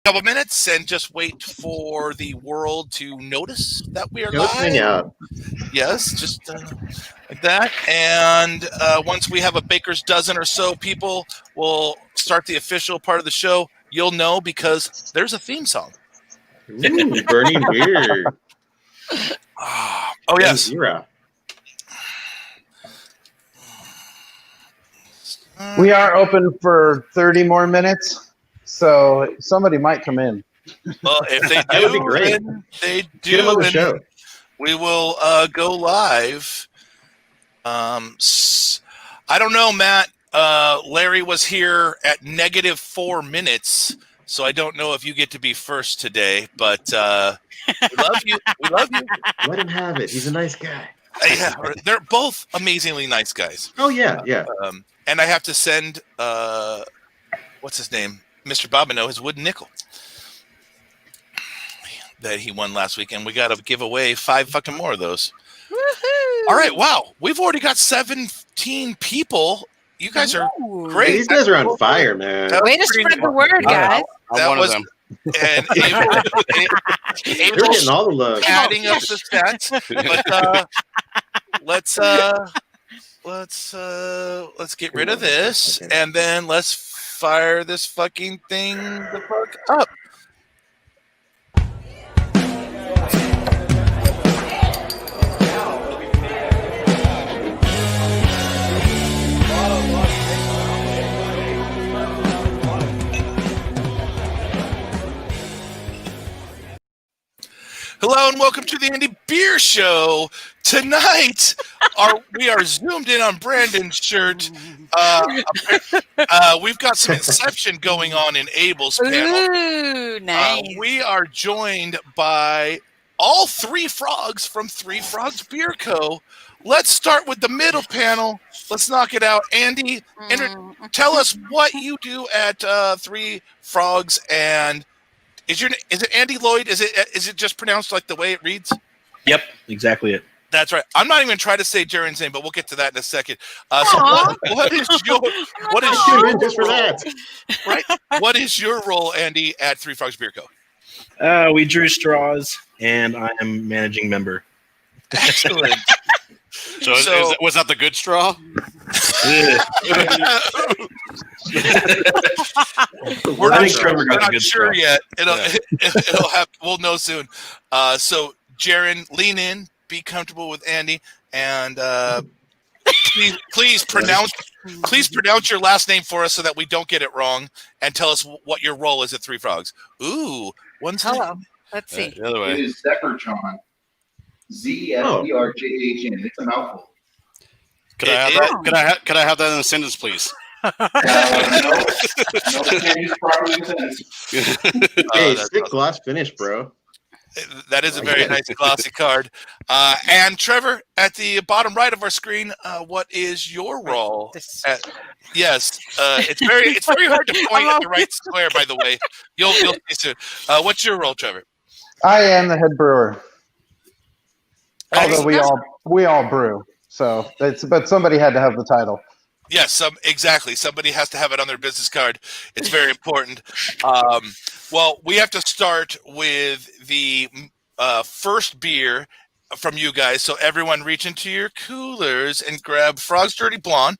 couple minutes and just wait for the world to notice that we are live. Hang out. Yes, just like that. And once we have a baker's dozen or so people, we'll start the official part of the show. You'll know because there's a theme song. Ooh, burning beer. Oh, yes. Zero. We are open for 30 more minutes, so somebody might come in. Well, if they That would be do, great. then they do. Get them on the show. We will go live. I don't know, Matt. Larry was here at -4 minutes, so I don't know if you get to be first today, but we love you. We love you. Let him have it. He's a nice guy. Yeah, they're both amazingly nice guys. Oh, yeah, yeah. And I have to send, what's his name? Mr. Bobineau, his wooden nickel that he won last week, and we got to give away 5 fucking more of those. Woohoo! All right, wow. We've already got 17 people. You guys are great. These guys are on fire, man. Way to spread the word, guys. That I'm one was of them. and They're getting all the love. adding up the stats. But let's get rid of this, and then let's fire this fucking thing the fuck up. Hello and welcome to the Andy Beer Show. Tonight, we are zoomed in on Brandon's shirt. We've got some Inception going on in Abel's panel. Ooh, nice. We are joined by all 3 frogs from 3 Frogs Beer Co. Let's start with the middle panel. Let's knock it out. Andy, tell us what you do at 3 Frogs, and is it Andy Lloyd? Is it just pronounced like the way it reads? Yep, exactly it. That's right. I'm not even going to try to say Jerren's name, but we'll get to that in a second. So what is your Just for that. right? What is your role, Andy, at 3 Frogs Beer Co? We drew straws, and I am managing member. Excellent. So was that the good straw? We're not Trevor got the good sure straw. yet. It'll have. We'll know soon. So Jerren, lean in, be comfortable with Andy, and please pronounce your last name for us so that we don't get it wrong, and tell us what your role is at 3 Frogs. Ooh, Hello. Let's see. The other It way. is Zeferjahn. Zeferjahn. It's a mouthful. Could I have that in a sentence, please? No, can't use properly in a sentence. Hey, that's thick awesome. gloss finish, bro. That is a very nice glossy card. And Trevor, at the bottom right of our screen, what is your role? Yes, it's very hard to point at the right square. By the way, you'll see soon. What's your role, Trevor? I am the head brewer, although Excellent. we all brew. So but somebody had to have the title. Yes, exactly. Somebody has to have it on their business card. It's very important. Well, we have to start with the first beer from you guys. So everyone reach into your coolers and grab Frog's Dirty Blonde.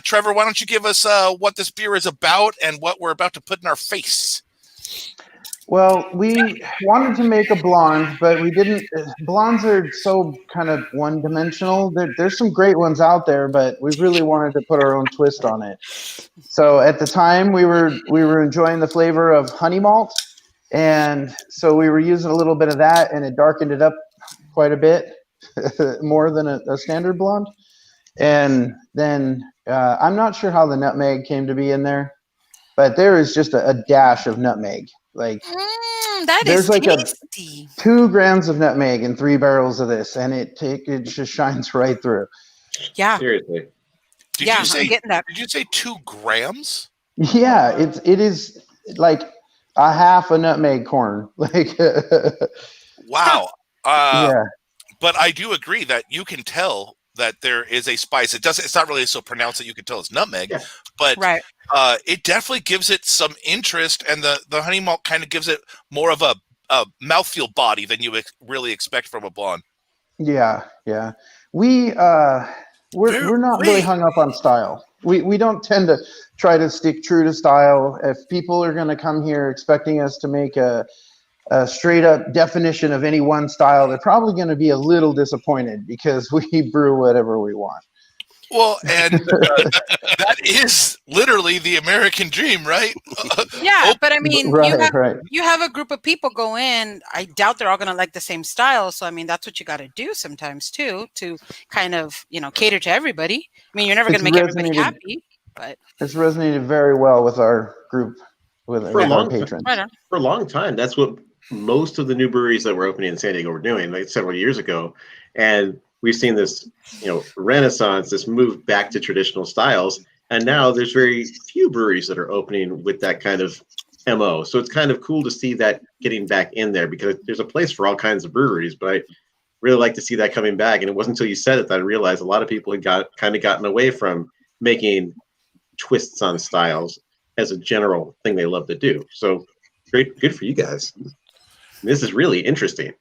Trevor, why don't you give us what this beer is about and what we're about to put in our face? Well, we wanted to make a blonde, but we didn't. Blondes are so kind of one-dimensional. There's some great ones out there, but we really wanted to put our own twist on it. So at the time, we were enjoying the flavor of honey malt, and so we were using a little bit of that, and it darkened it up quite a bit, more than a standard blonde. And then I'm not sure how the nutmeg came to be in there, but there is just a dash of nutmeg. Like that there's is like tasty. 2 grams of nutmeg in 3 barrels of this, and it just shines right through. Yeah. Seriously. Did Yeah, you say, I'm getting that. Did you say 2 grams? Yeah, it is like a half a nutmeg corn. Like Wow. yeah. But I do agree that you can tell that there is a spice. It's not really so pronounced that you can tell it's nutmeg, Yeah. but Right. it definitely gives it some interest, and the honey malt kind of gives it more of a mouthfeel body than you really expect from a blonde. Yeah. We're not really hung up on style. We don't tend to try to stick true to style. If people are going to come here expecting us to make a straight up definition of any one style, they're probably going to be a little disappointed because we brew whatever we want. Well, and that is literally the American dream, right? Yeah, but I mean, Right. you have a group of people go in. I doubt they're all going to like the same style. So I mean, that's what you got to do sometimes too, to kind of cater to everybody. I mean, you're never going to make everybody happy, but it's resonated very well with our group, with our patrons. For a long time, that's what most of the new breweries that were opening in San Diego were doing, like several years ago, and we've seen this, renaissance, this move back to traditional styles, and now there's very few breweries that are opening with that kind of MO. So it's kind of cool to see that getting back in there, because there's a place for all kinds of breweries, but I really like to see that coming back. And it wasn't until you said it that I realized a lot of people had gotten away from making twists on styles as a general thing they love to do. So good for you guys. This is really interesting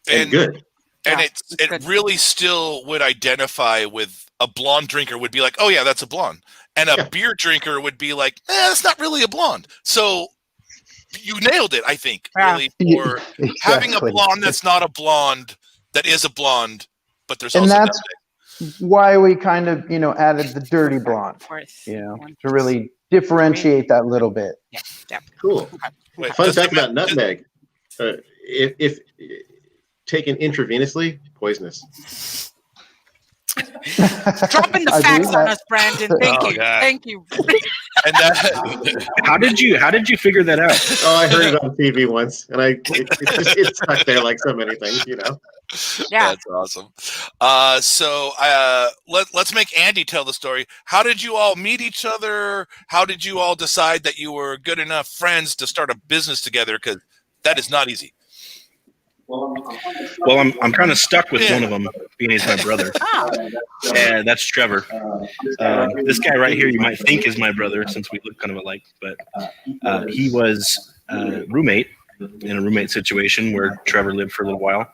and good. And it really still would identify with a blonde drinker would be like, oh yeah, that's a blonde. And a beer drinker would be like, that's not really a blonde. So you nailed it, I think, really, for Exactly. having a blonde that's not a blonde, that is a blonde, but there's also that's why we kind of, added the dirty blonde, to really differentiate that little bit. Yeah. Cool. Wait, Fun fact about nutmeg. If taken intravenously, poisonous. Dropping the facts on us, Brandon. Thank you. And how did you figure that out? Oh, I heard it on TV once, and it's stuck there like so many things, Yeah, that's awesome. So let's make Andy tell the story. How did you all meet each other? How did you all decide that you were good enough friends to start a business together? Because that is not easy. Well, I'm kind of stuck with one of them, being he's my brother. And that's Trevor. This guy right here, you might think is my brother since we look kind of alike, but he was a roommate in a roommate situation where Trevor lived for a little while,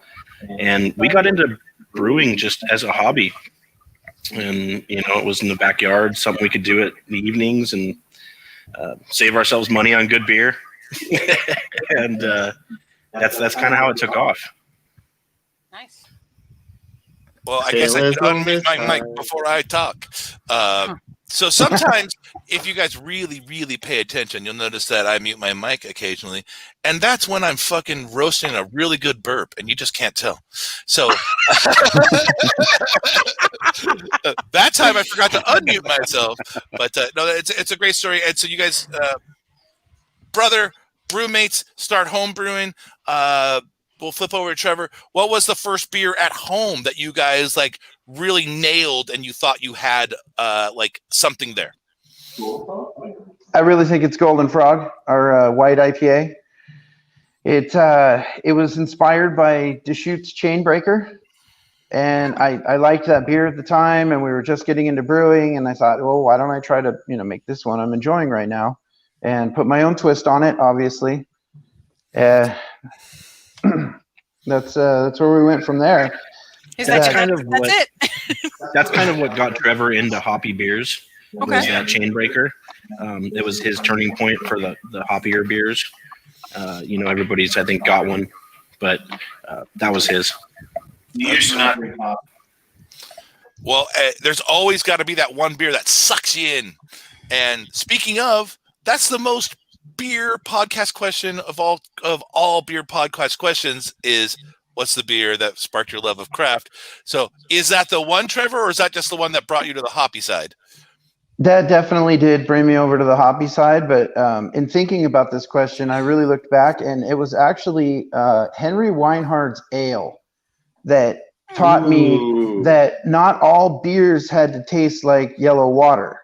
and we got into brewing just as a hobby. And it was in the backyard, something we could do at the evenings and save ourselves money on good beer. And that's kind of how it took off. Nice. Well, I guess I should unmute my mic before I talk. So sometimes, if you guys really, really pay attention, you'll notice that I mute my mic occasionally, and that's when I'm fucking roasting a really good burp, and you just can't tell. So that time I forgot to unmute myself. But no, it's a great story. And so you guys, brother, brewmates, start home brewing. We'll flip over to Trevor. What was the first beer at home that you guys really nailed and you thought you had something there? I really think it's Golden Frog, our white IPA. It was inspired by Deschutes Chainbreaker, and I liked that beer at the time, and we were just getting into brewing, and I thought, well, why don't I try to make this one I'm enjoying right now, and put my own twist on it, obviously. That's where we went from there. That's kind of what got Trevor into hoppy beers. Okay. Was that Chainbreaker. It was his turning point for the hoppier beers. Everybody's, I think, got one, but that was his. Well, there's always got to be that one beer that sucks you in. And speaking of, that's the most beer podcast question of all beer podcast questions is, what's the beer that sparked your love of craft? So is that the one, Trevor, or is that just the one that brought you to the hoppy side? That definitely did bring me over to the hoppy side, but in thinking about this question, I really looked back, and it was actually Henry Weinhard's ale that taught me that not all beers had to taste like yellow water.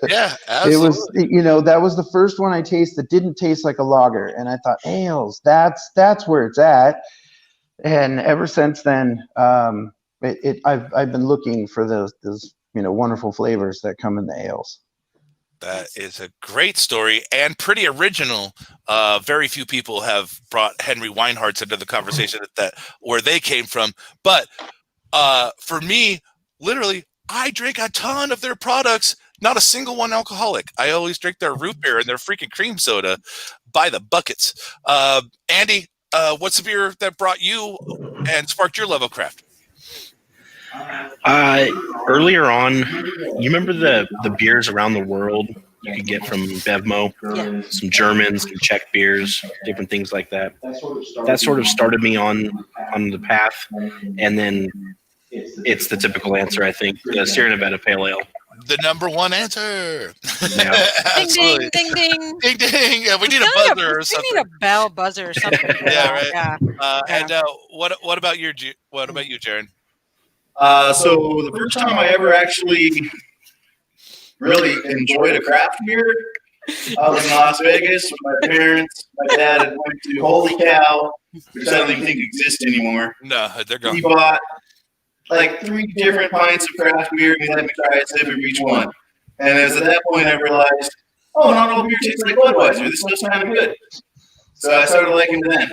Yeah, absolutely. It was, that was the first one I tasted that didn't taste like a lager, and I thought, ales, that's where it's at. And ever since then, I've been looking for those wonderful flavors that come in the ales. That is a great story and pretty original. Very few people have brought Henry Weinhardt's into the conversation that where they came from. But for me, literally, I drink a ton of their products. Not a single one alcoholic. I always drink their root beer and their freaking cream soda by the buckets. Andy, what's the beer that brought you and sparked your love of craft? Earlier on, you remember the beers around the world you could get from Bevmo? Yeah. Some German, some Czech beers, different things like that. That sort of started me on the path, and then it's the typical answer, I think, the Sierra Nevada Pale Ale. The number one answer. Yeah. Absolutely. Ding, ding, ding, ding. Ding, ding. Yeah, we need a buzzer or something. We need a bell buzzer or something. Yeah, right. Yeah. And what about you, Jerren? So the first time I ever actually really enjoyed a craft beer, I was in Las Vegas with my parents. My dad had went to Holy Cow, which I don't even think exists anymore. No, they're gone. He bought like 3 different pints of craft beer and he let me try a sip of each one. And it was at that point I realized, oh, not all beer tastes like Budweiser. This stuff's kind of good. So I started liking it then.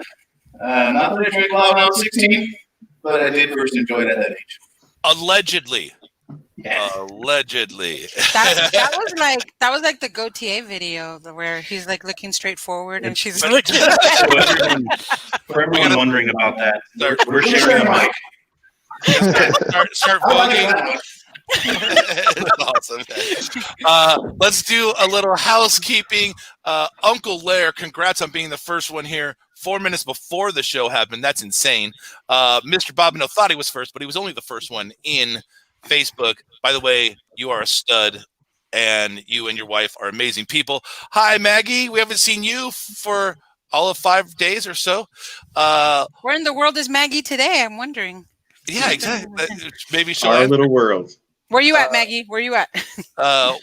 Not that I drank a lot when I was 16, but I did first enjoy it at that age. Allegedly. Yeah. Allegedly. That was like the Gautier video where he's like looking straight forward and she's looking. For everyone wondering about that, we're sharing a mic. Start voguing. That's awesome. Let's do a little housekeeping. Uncle Lair, congrats on being the first one here 4 minutes before the show happened. That's insane. Mr. Bobino thought he was first, but he was only the first one in Facebook. By the way, you are a stud, and you and your wife are amazing people. Hi, Maggie. We haven't seen you for all of 5 days or so. Where in the world is Maggie today? I'm wondering. Yeah, exactly. Maybe she'll Our little world. Where you at, Maggie? Where you at?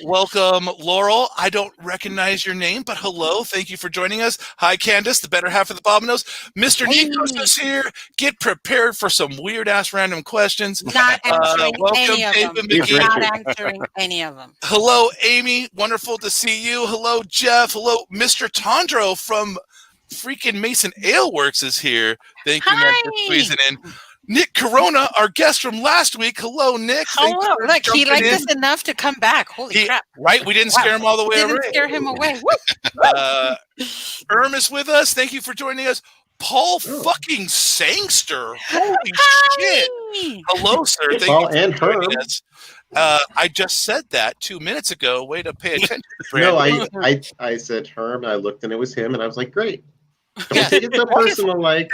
Welcome, Laurel. I don't recognize your name, but hello. Thank you for joining us. Hi, Candace, the better half of the Bobinos. Mr. Nikos is here. Get prepared for some weird-ass random questions. Not answering welcome, any of them. David McGee. Not answering any of them. Hello, Amy. Wonderful to see you. Hello, Jeff. Hello, Mr. Tondro from freaking Mason Ale Works is here. Thank you, man, for squeezing in. Nick Corona, our guest from last week. Hello, Nick. Hello. Look, he liked us enough to come back. Holy crap. Right? We didn't scare him all the way away. Didn't scare him away. Erm is with us. Thank you for joining us. Paul fucking Sangster. Holy shit. Hello, sir. Thank Paul you for and joining Herb. us. I just said that 2 minutes ago. Way to pay attention. No, I said Herm, and I looked, and it was him, and I was like, great. Don't Yeah. take it so personal. Like,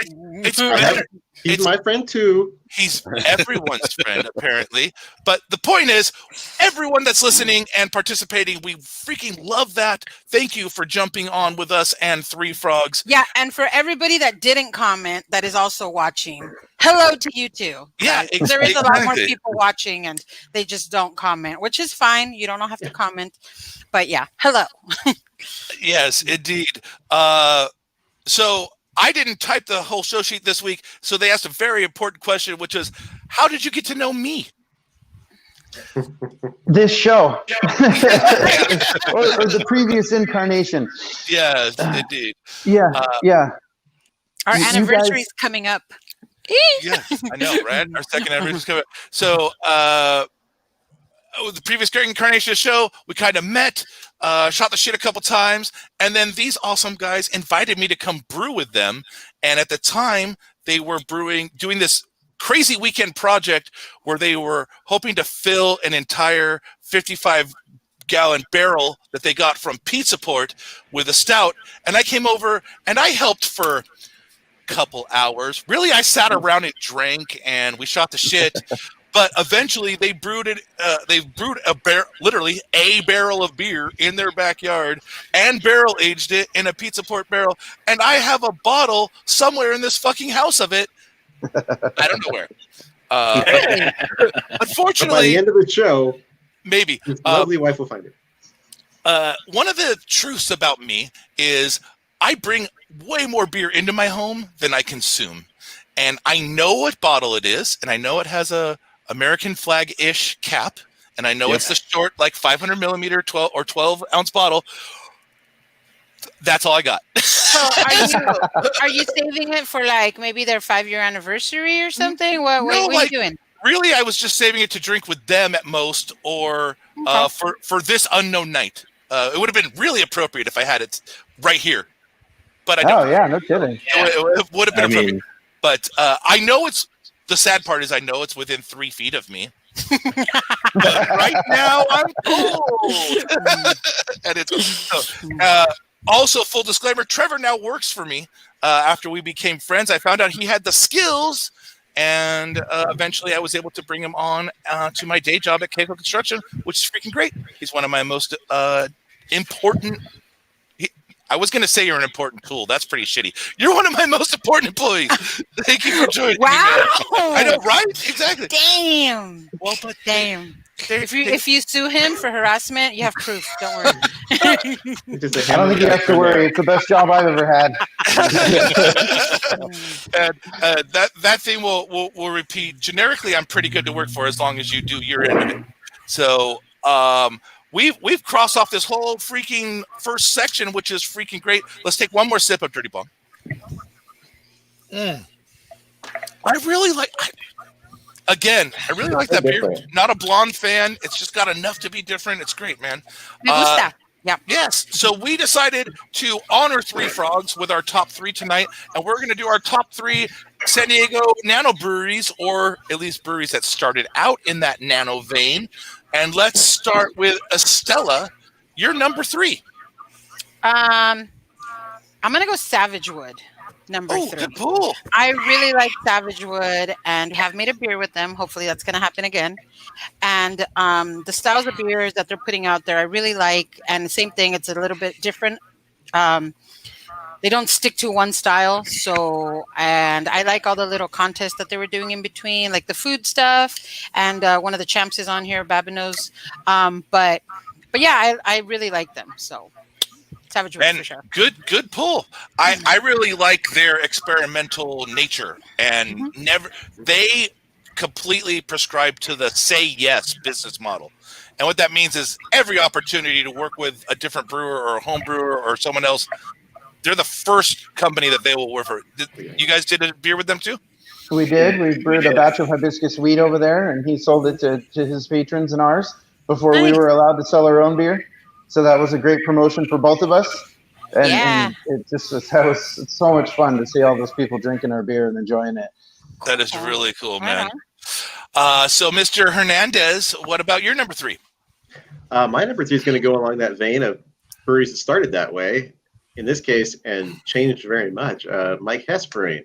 he's my friend too. He's everyone's friend, apparently. But the point is, everyone that's listening and participating, we freaking love that. Thank you for jumping on with us and Three Frogs. Yeah, and for everybody that didn't comment that is also watching, hello to you too. Yeah, guys. There is a lot more exactly. people watching and they just don't comment, which is fine. You don't have to comment. But yeah, hello. Yes, indeed. So I didn't type the whole show sheet this week, so they asked a very important question, which is, how did you get to know me? This show, or the previous incarnation. Yes, indeed. Yeah, yeah. Our You anniversary is guys- coming up. Yes, I know, right? Our second anniversary is coming. So, the previous incarnation of the show, we kind of met, shot the shit a couple times, and then these awesome guys invited me to come brew with them. And at the time, they were doing this crazy weekend project where they were hoping to fill an entire 55-gallon barrel that they got from Pizza Port with a stout. And I came over and I helped for couple hours. Really, I sat around and drank, and we shot the shit. But eventually, they brewed it. They brewed literally a barrel of beer in their backyard, and barrel aged it in a Pizza Port barrel. And I have a bottle somewhere in this fucking house of it. I don't know where. Unfortunately, But by the end of the show, maybe his lovely wife will find it. one of the truths about me is I bring way more beer into my home than I consume. and I know what bottle it is, and I know it has a American flag-ish cap, and I know it's the short, like 500 millimeter 12 ounce bottle. That's all I got. So are you saving it for like maybe their 5-year anniversary or something? What are you doing? Really, I was just saving it to drink with them at most, or for this unknown night. It would have been really appropriate if I had it right here, but I don't. Oh yeah, no kidding. It would have been appropriate. But I know it's the sad part is I know it's within 3 feet of me. But right now I'm cold, and it's also full disclaimer. Trevor now works for me. After we became friends, I found out he had the skills, and eventually I was able to bring him on to my day job at Keiko Construction, which is freaking great. He's one of my most important. I was going to say you're an important tool. That's pretty shitty. You're one of my most important employees. Thank you for joining me. I know, right? Exactly. Damn. Well, but damn. If you sue him for harassment, you have proof. Don't worry. I don't think you have to worry. It's the best job I've ever had. And that thing will repeat. Generically, I'm pretty good to work for as long as you do your end of it. So we've crossed off this whole freaking first section, which is freaking great. Let's take one more sip of Dirty Bomb. I really like. I really like that beer. Not a blonde fan. It's just got enough to be different. It's great, man. Yeah. Yes. So we decided to honor Three Frogs with our top 3 tonight, and we're going to do our top 3 San Diego nano breweries, or at least breweries that started out in that nano vein. And let's start with Estella. You're number 3. I'm going to go Savage Wood. Number 3. Good pull. I really like Savage Wood and have made a beer with them. Hopefully that's going to happen again. And the styles of beers that they're putting out there, I really like. And the same thing, it's a little bit different. They don't stick to one style. And I like all the little contests that they were doing in between, like the food stuff. And one of the champs is on here, Babinos. But yeah, I really like them. So. Savage Wood, for sure. Good pull. I really like their experimental nature, and they completely prescribe to the say yes business model. And what that means is every opportunity to work with a different brewer or a home brewer or someone else, they're the first company that they will work for. You guys did a beer with them too? We did. We brewed a batch of Hibiscus Wheat over there, and he sold it to his patrons and ours before we were allowed to sell our own beer. So that was a great promotion for both of us. And it just was so much fun to see all those people drinking our beer and enjoying it. That is really cool, man. So, Mr. Hernandez, what about your number 3? My number 3 is going to go along that vein of breweries that started that way, in this case, and changed very much. Mike Hess Brewing.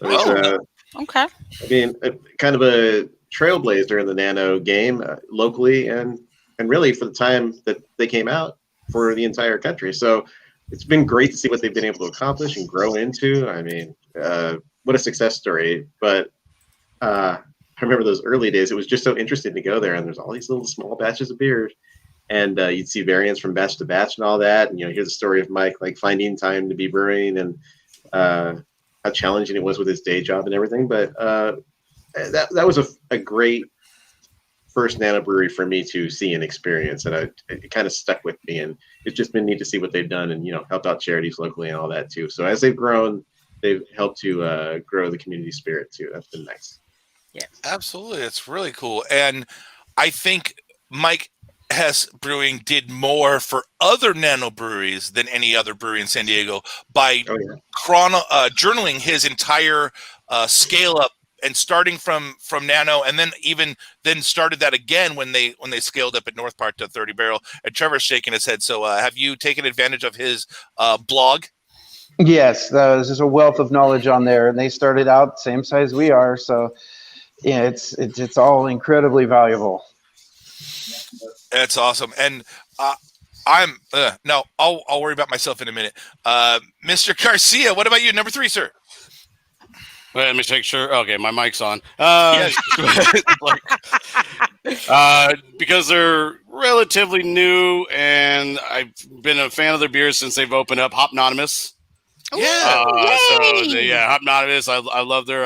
Okay. I mean, kind of a trailblazer in the nano game locally and really for the time that they came out for the entire country. So it's been great to see what they've been able to accomplish and grow into. I mean, what a success story. But I remember those early days, it was just so interesting to go there, and there's all these little small batches of beer, and you'd see variants from batch to batch and all that. And, hear the story of Mike, like finding time to be brewing and how challenging it was with his day job and everything. But that was a great first nano brewery for me to see and experience, and it kind of stuck with me, and it's just been neat to see what they've done and helped out charities locally and all that too. So as they've grown, they've helped to grow the community spirit too. That's been nice. Yeah, absolutely. It's really cool, and I think Mike Hess Brewing did more for other nano breweries than any other brewery in San Diego by journaling his entire scale up. And starting from nano, and then started that again when they scaled up at North Park to 30 barrel. And Trevor's shaking his head. So have you taken advantage of his blog? Yes, there's just a wealth of knowledge on there, and they started out same size we are. So yeah, it's all incredibly valuable. That's awesome. And I'll worry about myself in a minute. Mr. Garcia, what about you? Number 3, sir. Let me make sure. Okay, my mic's on. Because they're relatively new, and I've been a fan of their beers since they've opened up. Hopnonymous. Hypnotimus. I love their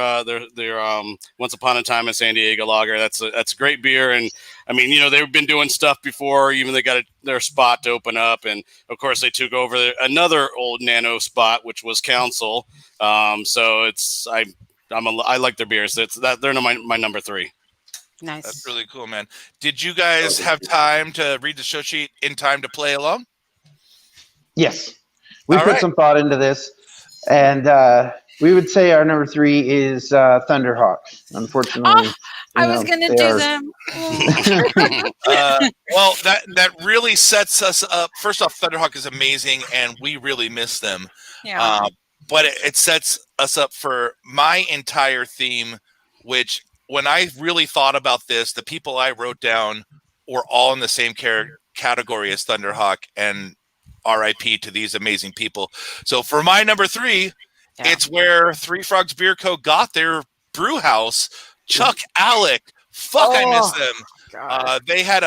Once Upon a Time in San Diego lager. That's a great beer, and I mean, they've been doing stuff before. Even they got their spot to open up, and of course they took over another old Nano spot, which was Council. So I like their beers. They're my number 3. Nice. That's really cool, man. Did you guys have time to read the show sheet in time to play along? Yes. We All put right. some thought into this, and we would say our number 3 is Thunderhawk. Unfortunately, I was going to do them. Well, that really sets us up. First off, Thunderhawk is amazing, and we really miss them. Yeah. But it sets us up for my entire theme, which when I really thought about this, the people I wrote down were all in the same category as Thunderhawk, and RIP to these amazing people. So for my number 3, it's where Three Frogs Beer Co. got their brew house. Chuck Alec. I miss them. They had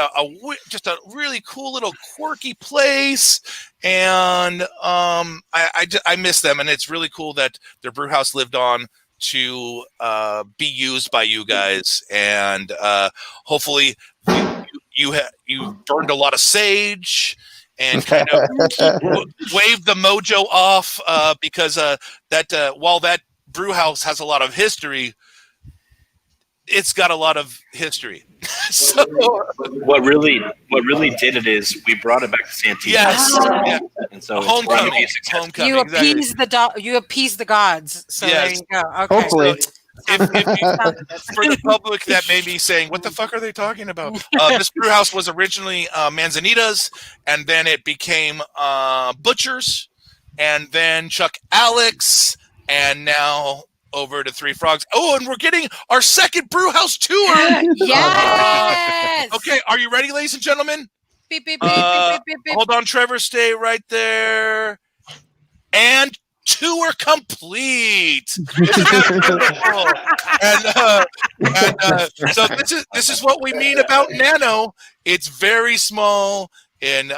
just a really cool little quirky place, and I miss them. And it's really cool that their brew house lived on to be used by you guys, and hopefully you burned a lot of sage and kind of waved the mojo off, because that while that brew house has a lot of history, it's got a lot of history. So what really did it is we brought it back to Santee. Yes, and so homecoming. You appease you appease the gods. So there you go. Okay. Hopefully. If for the public that may be saying, what the fuck are they talking about? This brew house was originally Manzanita's, and then it became Butcher's, and then Chuck Alex, and now over to Three Frogs. Oh, and we're getting our second brew house tour. Yes. Okay, are you ready, ladies and gentlemen? Beep, beep, beep, beep, beep, beep. Hold on, Trevor, stay right there. And tour complete. and so this is what we mean about Nano. It's very small, and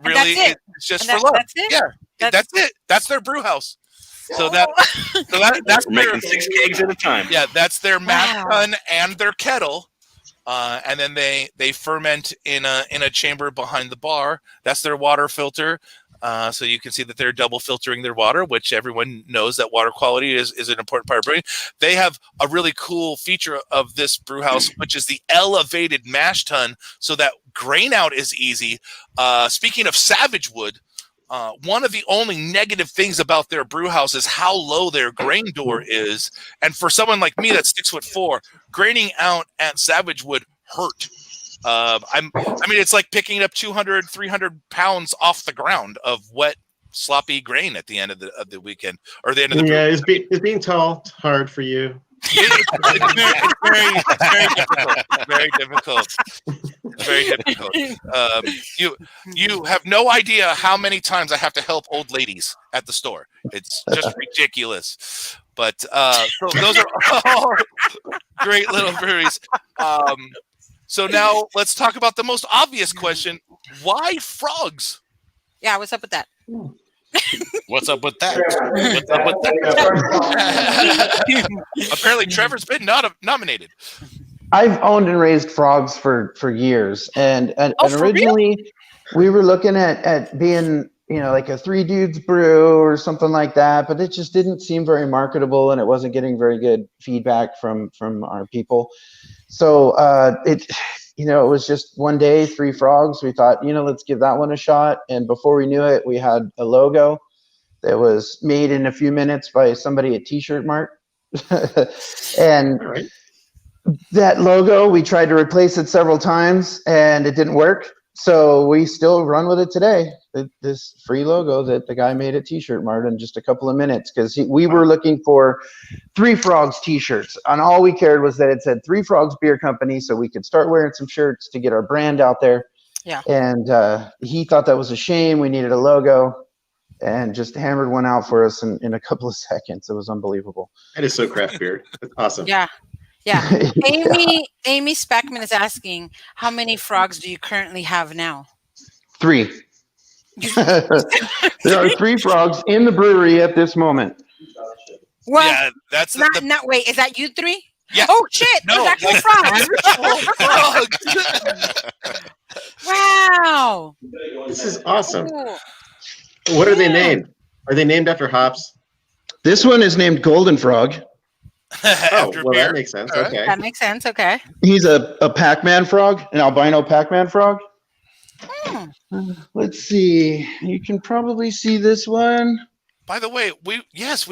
really it's just for love. That's it? Yeah, that's it. That's their brew house. So that's making 6 kegs at a time. Yeah, that's their mash tun and their kettle. And then they ferment in a chamber behind the bar. That's their water filter. So you can see that they're double filtering their water, which everyone knows that water quality is an important part of brewing. They have a really cool feature of this brew house, which is the elevated mash tun, so that grain out is easy. Speaking of Savage Wood, one of the only negative things about their brew house is how low their grain door is. And for someone like me that's 6'4", graining out at Savage Wood hurt. I mean, it's like picking up 200, 300 pounds off the ground of wet, sloppy grain at the end of the weekend or the end of the. Yeah, is being tall hard for you? It's very difficult. Very difficult. You have no idea how many times I have to help old ladies at the store. It's just ridiculous. But so those are all great little breweries. So now let's talk about the most obvious question. Why frogs? Yeah, what's up with that? What's up with that? What's up with that? Apparently Trevor's been nominated. I've owned and raised frogs for years. And for originally we were looking at being, like a 3 dudes brew or something like that, but it just didn't seem very marketable and it wasn't getting very good feedback from our people. So it was just one day, 3 frogs. We thought, let's give that one a shot. And before we knew it, we had a logo that was made in a few minutes by somebody at T-Shirt Mart. And that logo, we tried to replace it several times and it didn't work. So we still run with it today. This free logo that the guy made at T-Shirt Mart in just a couple of minutes, because we were looking for 3 Frogs T-shirts, and all we cared was that it said 3 Frogs Beer Company, so we could start wearing some shirts to get our brand out there. Yeah. And he thought that was a shame. We needed a logo, and just hammered one out for us in a couple of seconds. It was unbelievable. That is so craft beer. That's awesome. Yeah. Amy Speckman is asking, how many frogs do you currently have now? 3. There are 3 frogs in the brewery at this moment. What? Yeah, that's Not wait. Is that you 3? Yeah. Oh shit! No, There's actual frogs. frogs. Wow. This is awesome. Cool. What are they named? Are they named after hops? This one is named Golden Frog. After well, beer. that makes sense. All right. Okay. That makes sense. Okay. He's a Pac-Man frog, an albino Pac-Man frog. Let's see. You can probably see this one. By the way, we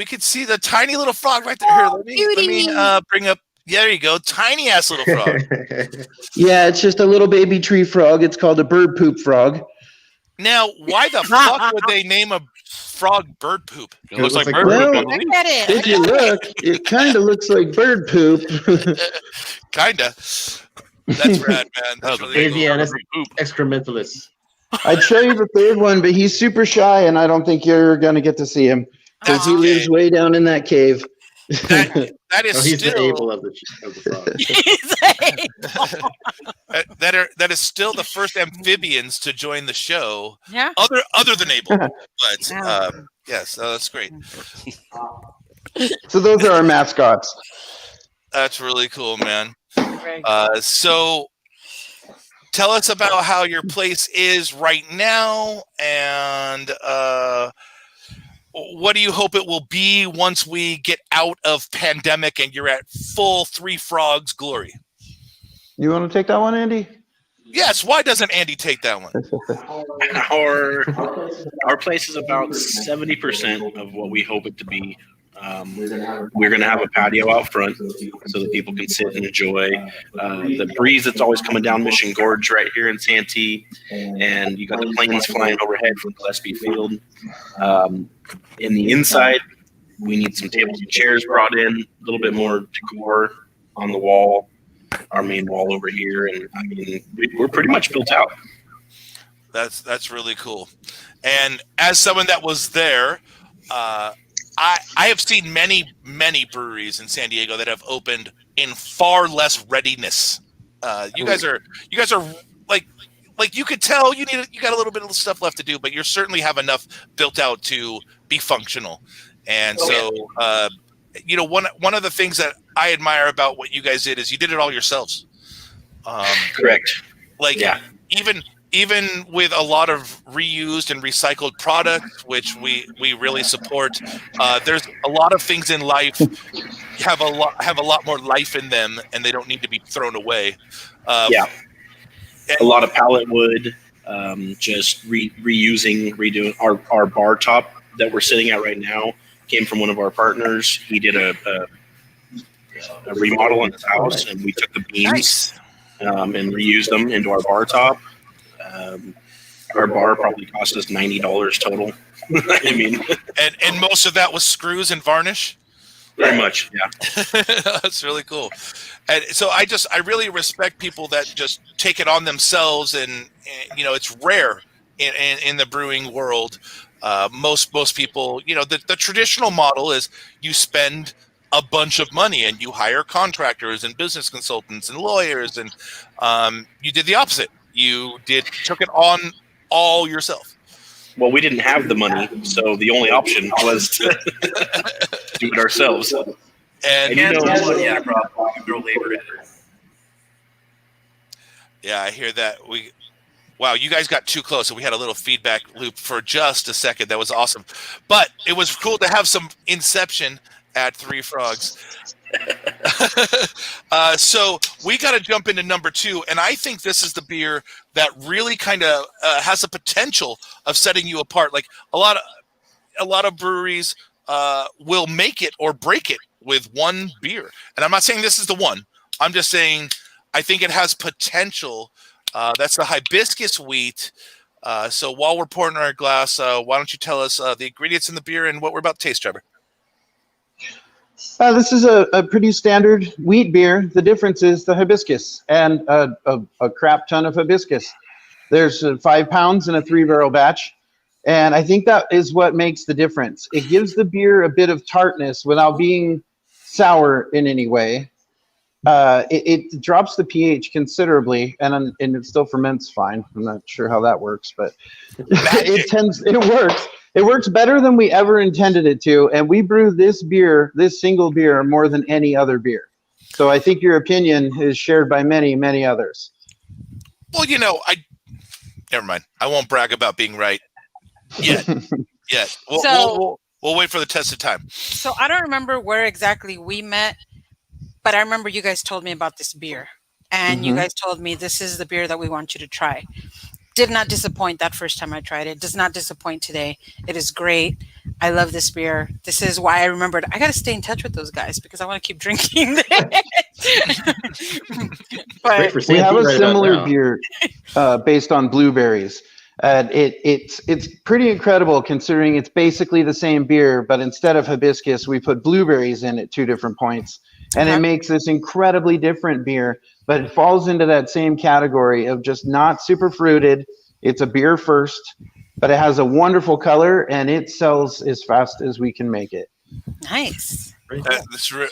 could see the tiny little frog right there. Here, let me bring up. Yeah, there you go, tiny ass little frog. Yeah, it's just a little baby tree frog. It's called a bird poop frog. Now, why the fuck would they name a frog bird poop? It looks like like bird well, poop. I get it. If you look, it kind of looks like bird poop. Kinda. That's rad, man. That's really cool. Avianus excrementalist. I'd show you the 3rd one, but he's super shy, and I don't think you're going to get to see him because he lives way down in that cave. That is He's the still able of the frog. that is still the first amphibians to join the show. Yeah. Other than Abel, but yes, that's great. So those are our mascots. That's really cool, man. Very So tell us about how your place is right now, and what do you hope it will be once we get out of pandemic and you're at full 3 frogs glory? You want to take that one, Andy? Yes. Why doesn't Andy take that one? Our place is about 70% of what we hope it to be. We're going to have a patio out front so that people can sit and enjoy the breeze that's always coming down Mission Gorge right here in Santee, and you got the planes flying overhead from Gillespie Field. In the inside, we need some tables and chairs brought in, a little bit more decor on the wall, our main wall over here, and I mean we're pretty much built out. That's really cool. And as someone that was there, I have seen many breweries in San Diego that have opened in far less readiness. You guys are like you could tell you got a little bit of stuff left to do, but you certainly have enough built out to be functional. And one of the things that I admire about what you guys did is you did it all yourselves. Correct. Even with a lot of reused and recycled products, which we really support, there's a lot of things in life have a lot more life in them, and they don't need to be thrown away. A lot of pallet wood, just redoing our bar top that we're sitting at right now came from one of our partners. He did a remodel in his house, and we took the beams and reused them into our bar top. Our bar probably cost us $90 total. I mean, and most of that was screws and varnish. Very much, yeah. That's really cool. And so I really respect people that just take it on themselves, and it's rare in the brewing world. Most people, the traditional model is you spend a bunch of money and you hire contractors and business consultants and lawyers, and you did the opposite. You took it on all yourself. Well, we didn't have the money, so the only option was to do it ourselves. And throw labor in. Yeah, I hear that. Wow, you guys got too close, and we had a little feedback loop for just a second. That was awesome. But it was cool to have some inception at 3 Frogs. So we got to jump into number 2, and I think this is the beer that really kind of has the potential of setting you apart. Like a lot of breweries will make it or break it with one beer, and I'm not saying this is the one. I'm just saying I think it has potential. That's the Hibiscus Wheat. So while we're pouring our glass, why don't you tell us the ingredients in the beer and what we're about to taste, Trevor? This is a pretty standard wheat beer. The difference is the hibiscus and a crap ton of hibiscus. There's 5 pounds in a 3-barrel batch, and I think that is what makes the difference. It gives the beer a bit of tartness without being sour in any way. it drops the pH considerably, and it still ferments fine. I'm not sure how that works, but it works. It works better than we ever intended it to, and we brew this single beer, more than any other beer. So I think your opinion is shared by many, many others. Well, never mind. I won't brag about being right yet. We'll wait for the test of time. So I don't remember where exactly we met, but I remember you guys told me about this beer, and you guys told me this is the beer that we want you to try. Did not disappoint that first time I tried it. Does not disappoint today. It is great. I love this beer. This is why I remembered I got to stay in touch with those guys because I want to keep drinking this. But we have a similar beer based on blueberries. It's pretty incredible considering it's basically the same beer, but instead of hibiscus, we put blueberries in at 2 different points. And it makes this incredibly different beer, but it falls into that same category of just not super fruited. It's a beer first, but it has a wonderful color, and it sells as fast as we can make it. Nice.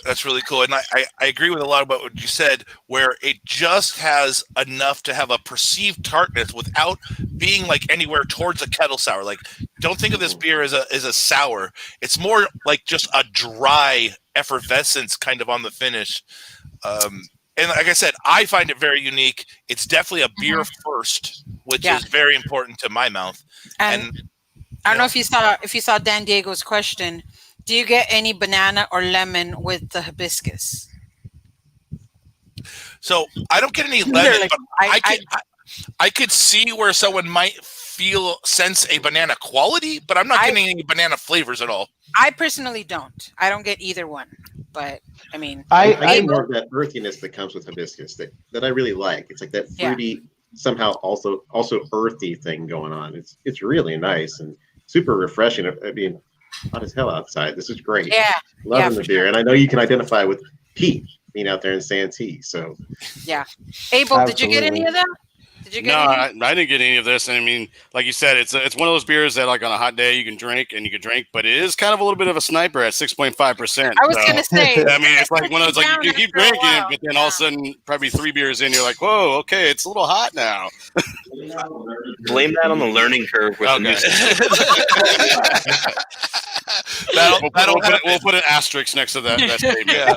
That's really cool. And I agree with a lot about what you said, where it just has enough to have a perceived tartness without being like anywhere towards a kettle sour. Like, don't think of this beer as a sour. It's more like just a dry effervescence kind of on the finish. And like I said, I find it very unique. It's definitely a beer first, which is very important to my mouth. And I don't know if you saw Dan Diego's question. Do you get any banana or lemon with the hibiscus? So I don't get any lemon, but I could see where someone might sense a banana quality, but I'm not getting any banana flavors at all. I personally don't. I don't get either one, but I mean, I get more of that earthiness that comes with hibiscus that I really like. It's like that fruity, somehow also earthy thing going on. It's really nice and super refreshing. I mean, hot as hell outside. This is great. Yeah, loving the beer, and I know you can identify with Pete being out there in Santee. So yeah, Abel, did you get any of that? I didn't get any of this. I mean, like you said, it's one of those beers that, like, on a hot day you can drink, but it is kind of a little bit of a sniper at 6.5%. I was gonna say. I mean, it's like one of those, like, you keep drinking it, but then all of a sudden, probably 3 beers in, you're like, whoa, okay, it's a little hot now. Blame that on the learning curve with the new We'll put an asterisk next to that statement.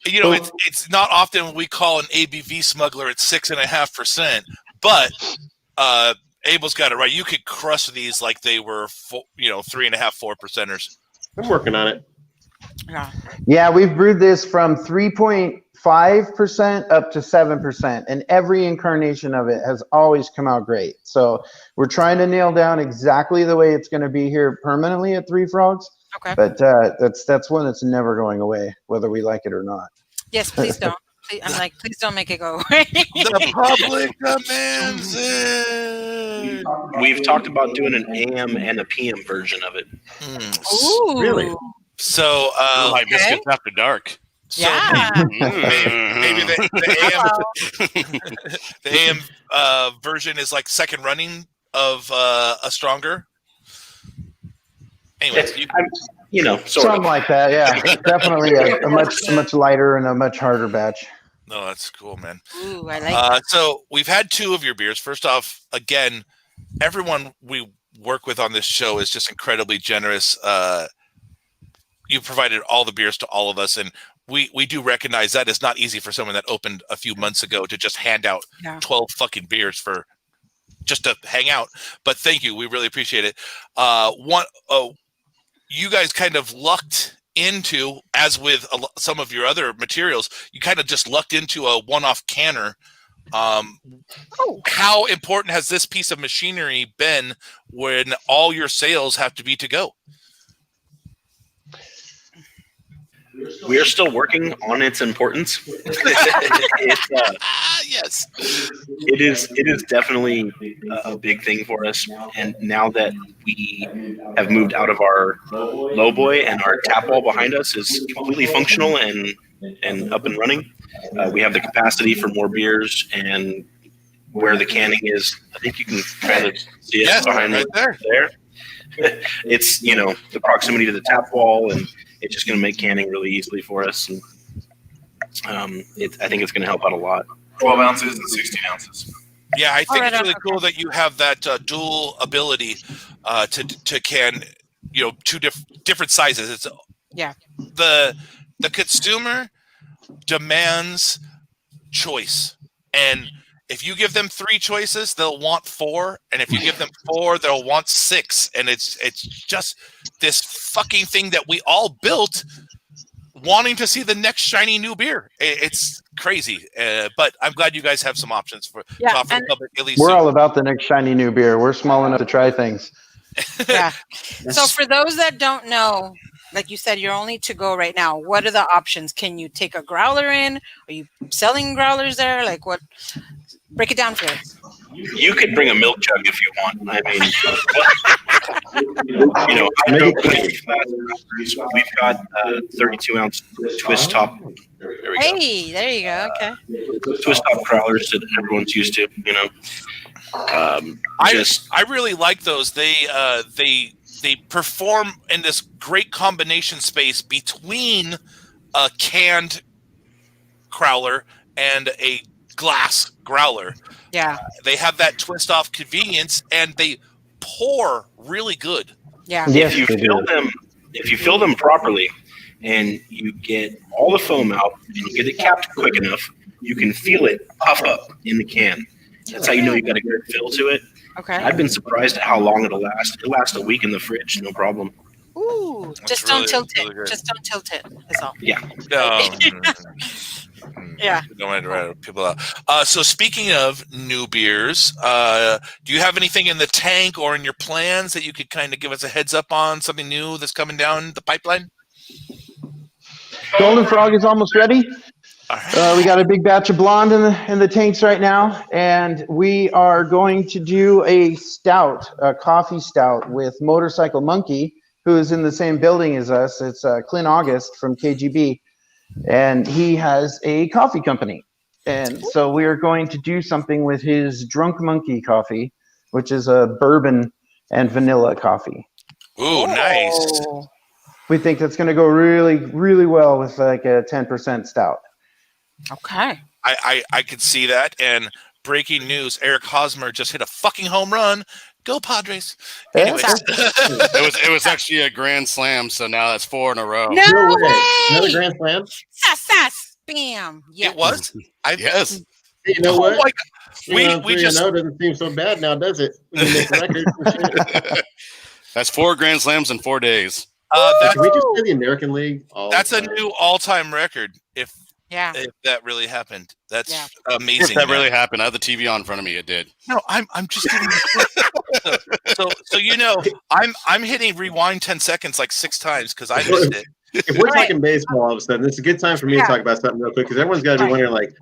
It's not often we call an ABV smuggler at 6.5%, but Abel's got it right. You could crush these like they were 3.5%, 4%ers. I'm working on it. Yeah, we've brewed this from 3.5% up to 7%, and every incarnation of it has always come out great. So we're trying to nail down exactly the way it's going to be here permanently at Three Frogs. Okay. But that's one that's never going away, whether we like it or not. Yes, please don't. Please don't make it go away. The public demands it. We've talked about doing an AM and a PM version of it. Ooh. Really? So, Hibiscus after dark. So maybe the AM version is like second running of a stronger. Anyways, something like that. Yeah, definitely a much lighter and a much harder batch. No, that's cool, man. Ooh, I like that. So we've had 2 of your beers. First off, again, everyone we work with on this show is just incredibly generous. You provided all the beers to all of us, and we do recognize that it's not easy for someone that opened a few months ago to just hand out 12 fucking beers for just to hang out. But thank you. We really appreciate it. You guys kind of lucked into, as with some of your other materials, you kind of just lucked into a one-off canner. How important has this piece of machinery been when all your sales have to be to go? We are still working on its importance. Yes, it is definitely a big thing for us. And now that we have moved out of our lowboy and our tap wall behind us is completely functional and up and running, we have the capacity for more beers. And where the canning is, I think you can kind of see it behind right there. It's the proximity to the tap wall, and it's just going to make canning really easily for us. And I think it's going to help out a lot. 12 ounces and 16 ounces. Yeah, I think Alright, it's really okay. cool that you have that dual ability to can, two different sizes. It's the consumer demands choice, and if you give them 3 choices, they'll want 4, and if you give them 4, they'll want 6, and it's just this fucking thing that we all built, wanting to see the next shiny new beer. It's crazy, but I'm glad you guys have some options for the public. At least we're all about the next shiny new beer. We're small enough to try things. Yeah. So for those that don't know, like you said, you're only to go right now. What are the options? Can you take a growler in? Are you selling growlers there? Like what? Break it down for us. You could bring a milk jug if you want. I mean, we've got 32-ounce twist top. There we go. Hey, there you go. Okay. Twist top growlers that everyone's used to. I really like those. They perform in this great combination space between a canned growler and a glass growler. Yeah. They have that twist off convenience, and they pour really good. Yeah. Yes, If you fill them properly and you get all the foam out and you get it capped quick enough, you can feel it puff up in the can. That's how you know you got a good fill to it. Okay. I've been surprised at how long it'll last. It'll last a week in the fridge, no problem. Ooh, just really- don't tilt really it. good. Just don't tilt it. That's all. Yeah. Yeah. Don't want to write people out. So speaking of new beers, do you have anything in the tank or in your plans that you could kind of give us a heads up on, something new that's coming down the pipeline? Golden Frog is almost ready. All right. We got a big batch of blonde in the tanks right now, and we are going to do a coffee stout with Motorcycle Monkey, who is in the same building as us. It's Clint August from KGB, and he has a coffee company. And so we are going to do something with his Drunk Monkey coffee, which is a bourbon and vanilla coffee. Ooh, nice. We think that's going to go really, really well with like a 10% stout. Okay. I could see that. And breaking news: Eric Hosmer just hit a fucking home run. Go Padres! Anyways, It was actually a grand slam, so now that's 4 in a row. No way! Another Grand Slam? Sass. Bam. Yeah. it was. Yes. Hey, you know what? Oh my God. We just doesn't seem so bad now, does it? When you make records and shit. That's 4 grand slams in 4 days. Can we just play the American League? That's a new all-time record. If Yeah. that really happened, that's Yeah. amazing. If that really happened, I had the TV on in front of me. It did. No, I'm just giving you so I'm hitting rewind 10 seconds like 6 times because I missed it. If we're talking baseball all of a sudden, it's a good time for me to talk about something real quick because everyone's got to be wondering, like,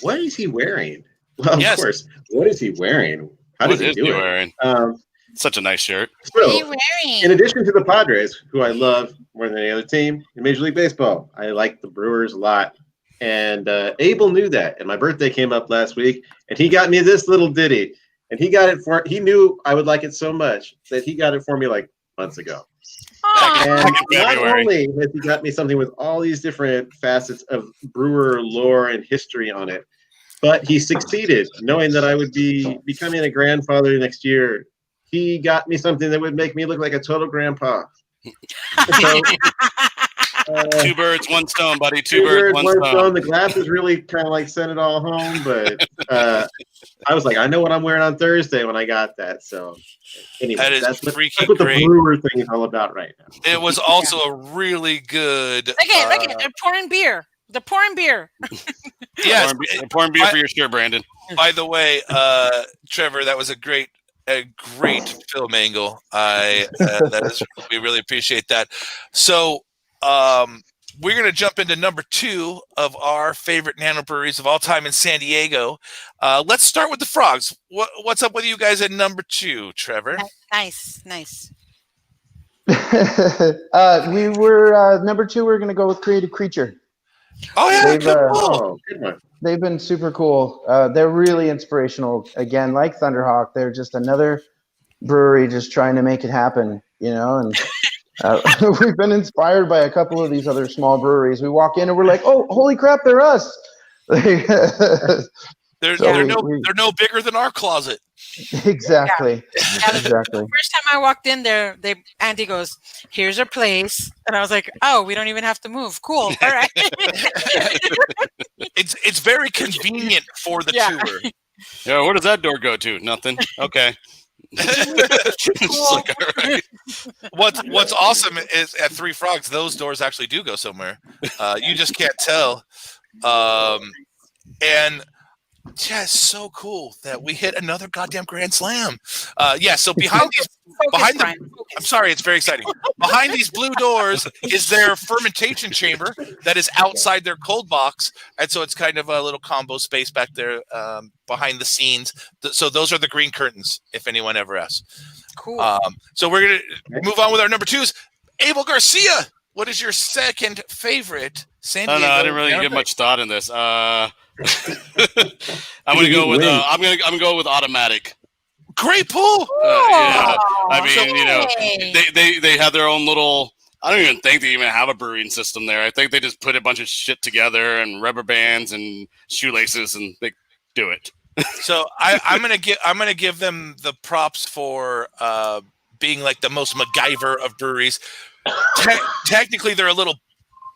what is he wearing? Well, Yes. of course, what is he wearing? How does he do it? Wearing? Such a nice shirt. What are you So, wearing? in addition to the Padres, who I love more than any other team in Major League Baseball, I like the Brewers a lot. And Abel knew that. And my birthday came up last week, and he got me this little ditty. And he knew I would like it so much that he got it for me like months ago. Aw. And Back in not February. only has he got me something with all these different facets of brewer lore and history on it, but he succeeded, knowing that I would be becoming a grandfather next year. He got me something that would make me look like a total grandpa. So, 2 birds, 1 stone, buddy. 2 two birds, 1 stone. The glasses really kind of like sent it all home, but I was like, I know what I'm wearing on Thursday when I got that. So anyway, That is that's freaking what the great. brewer thing is all about right now. It was also a really good. Look at they're pouring beer. They're pouring beer. Yes. Pouring beer for your shirt, Brandon. By the way, Trevor, that was a great film angle. We really appreciate that. So we're going to jump into number 2 of our favorite nano breweries of all time in San Diego. Let's start with the Frogs. What's up with you guys at number 2, Trevor? Nice. We were number 2. We're going to go with Creative Creature. Oh yeah, They've, cool. Oh, good one. They've been super cool. They're really inspirational. Again, like Thunderhawk, they're just another brewery just trying to make it happen, and We've been inspired by a couple of these other small breweries. We walk in and we're like, oh, holy crap, they're us. They're So they're no bigger than our closet. Exactly. Yeah, Exactly. the first time I walked in there, Andy goes, "Here's our place," and I was like, "Oh, we don't even have to move. Cool, all right." It's very convenient for the tour. Yeah, where does that door go to? Nothing. Okay. It's like, all right. What's awesome is at Three Frogs, those doors actually do go somewhere. You just can't tell. And yeah, it's so cool that we hit another goddamn grand slam. So behind I'm sorry, it's very exciting. Behind these blue doors is their fermentation chamber that is outside their cold box, and so it's kind of a little combo space back there behind the scenes. So those are the green curtains, if anyone ever asks. Cool. So we're gonna move on with our number twos. Abel Garcia, what is your second favorite San Diego? No, I didn't really give much thought in this. I'm gonna go with I'm gonna go with automatic. Great pull. Yeah, I mean, they have their own little. I don't even think they even have a brewing system there. I think they just put a bunch of shit together and rubber bands and shoelaces, and they do it. So I'm gonna give them the props for being like the most MacGyver of breweries. Technically, they're a little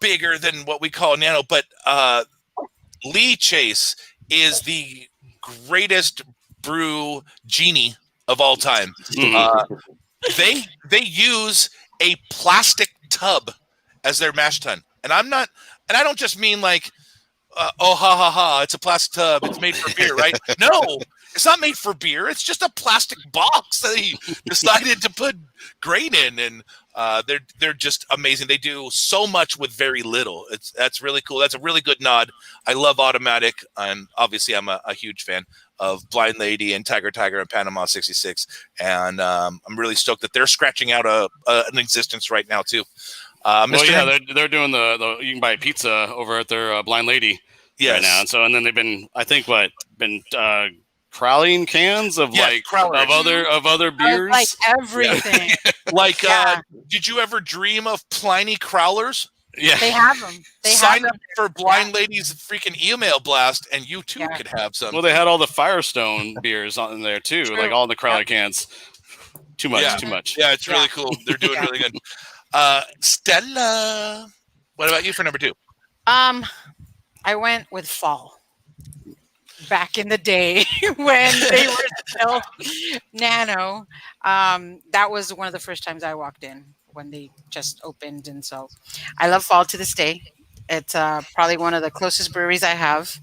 bigger than what we call nano, but Lee Chase is the greatest brew genie of all time. They use a plastic tub as their mash tun, and I don't just mean like oh ha ha ha, it's a plastic tub, it's made for beer, right? No, it's not made for beer. It's just a plastic box that he decided to put grain in, and they're just amazing. They do so much with very little. That's really cool. That's a really good nod. I love Automatic, and obviously I'm a huge fan of Blind Lady and Tiger and Panama 66, and I'm really stoked that they're scratching out an existence right now too. They're doing the you can buy pizza over at their Blind Lady right now, and then they've been crowling cans of other beers, like everything. Did you ever dream of Pliny Crowlers? Yeah, they have them. Sign up for Blind Lady's freaking email blast, and you too could have some. Well, they had all the Firestone beers in there too, like all the crowler cans. Too much. Yeah, it's really cool. They're doing really good. Stella, what about you for number two? I went with fall. Back in the day when they were still nano, that was one of the first times I walked in when they just opened, and so I love fall to this day. It's probably one of the closest breweries I have,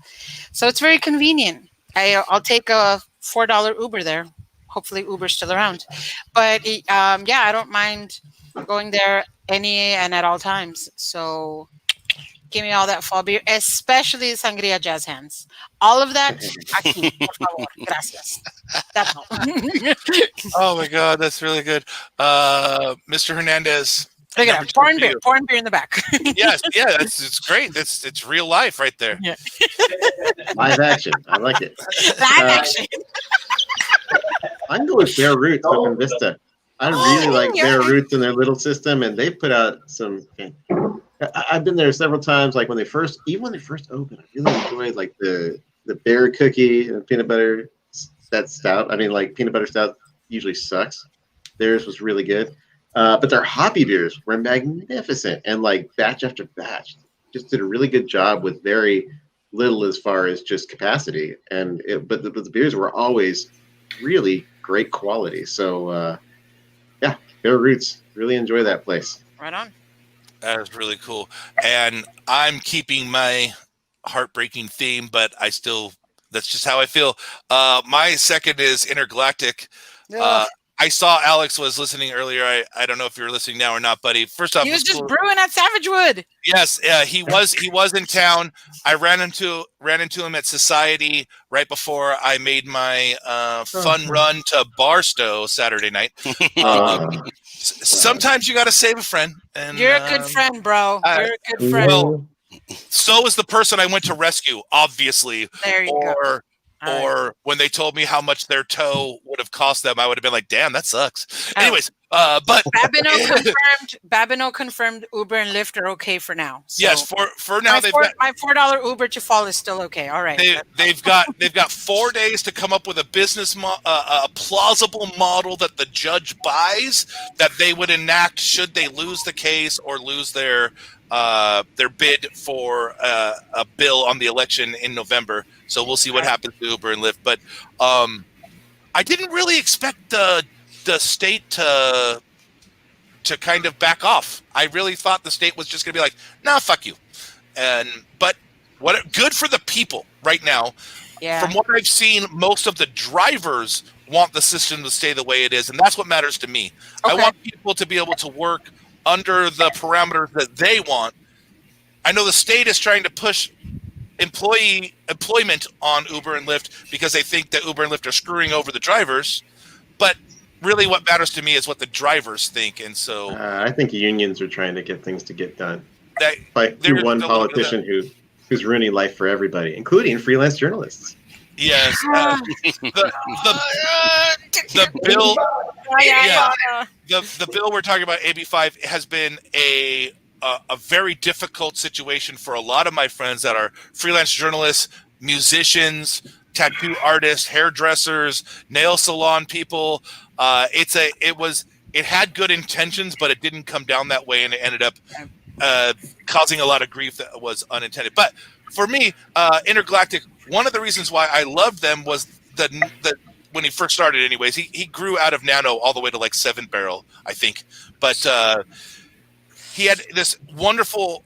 so it's very convenient. I'll take a $4 Uber there. Hopefully Uber's still around, but I don't mind going there any and at all times. So give me all that fall beer, especially sangria jazz hands. All of that, aquí, por favor, gracias. That's all. Oh my God, that's really good. Mr. Hernandez. Look at that, pouring beer in the back. Yes, it's great. It's real life right there. Yeah. Live action. I like it. Live action. I can go with Bare Roots up in Vista. I really like Bare Roots in their little system, and they put out some. I've been there several times. Like when they first opened, I really enjoyed like the bear cookie and peanut butter stout. I mean, like peanut butter stout usually sucks. Theirs was really good, but their hoppy beers were magnificent, and like batch after batch, just did a really good job with very little as far as just capacity. But the beers were always really great quality. So Bare Roots, really enjoy that place. Right on. That is really cool. And I'm keeping my heartbreaking theme, but that's just how I feel. My second is Intergalactic. I saw Alex was listening earlier. I don't know if you're listening now or not, buddy. First off, he was just brewing at Savage Wood. Yes, he was in town. I ran into him at Society right before I made my fun run to Barstow Saturday night. Sometimes you got to save a friend. And you're a good friend, bro. You're a good friend. Well, so is the person I went to rescue, obviously. There you go. Or when they told me how much their toe would have cost them, I would have been like, damn, that sucks. Anyways, But Babineau confirmed Uber and Lyft are okay for now. So yes, for now my $4 Uber to fall is still okay. All right. They've got 4 days to come up with a a plausible model that the judge buys that they would enact should they lose the case or lose their bid for a bill on the election in November. So we'll see what happens to Uber and Lyft. But I didn't really expect the state to kind of back off. I really thought the state was just going to be like, "Nah, fuck you." But good for the people right now. Yeah. From what I've seen, most of the drivers want the system to stay the way it is, and that's what matters to me. Okay. I want people to be able to work under the parameters that they want. I know the state is trying to push employment on Uber and Lyft because they think that Uber and Lyft are screwing over the drivers, but really what matters to me is what the drivers think. And so I think unions are trying to get things to get done. Like one politician who's ruining life for everybody, including freelance journalists. Yes. The bill the bill we're talking about, AB5, has been a very difficult situation for a lot of my friends that are freelance journalists, musicians, tattoo artists, hairdressers, nail salon people. It had good intentions, but it didn't come down that way, and it ended up causing a lot of grief that was unintended. But for me, Intergalactic, one of the reasons why I loved them was that when he first started, anyways, he grew out of Nano all the way to like 7 barrel, I think. But he had this wonderful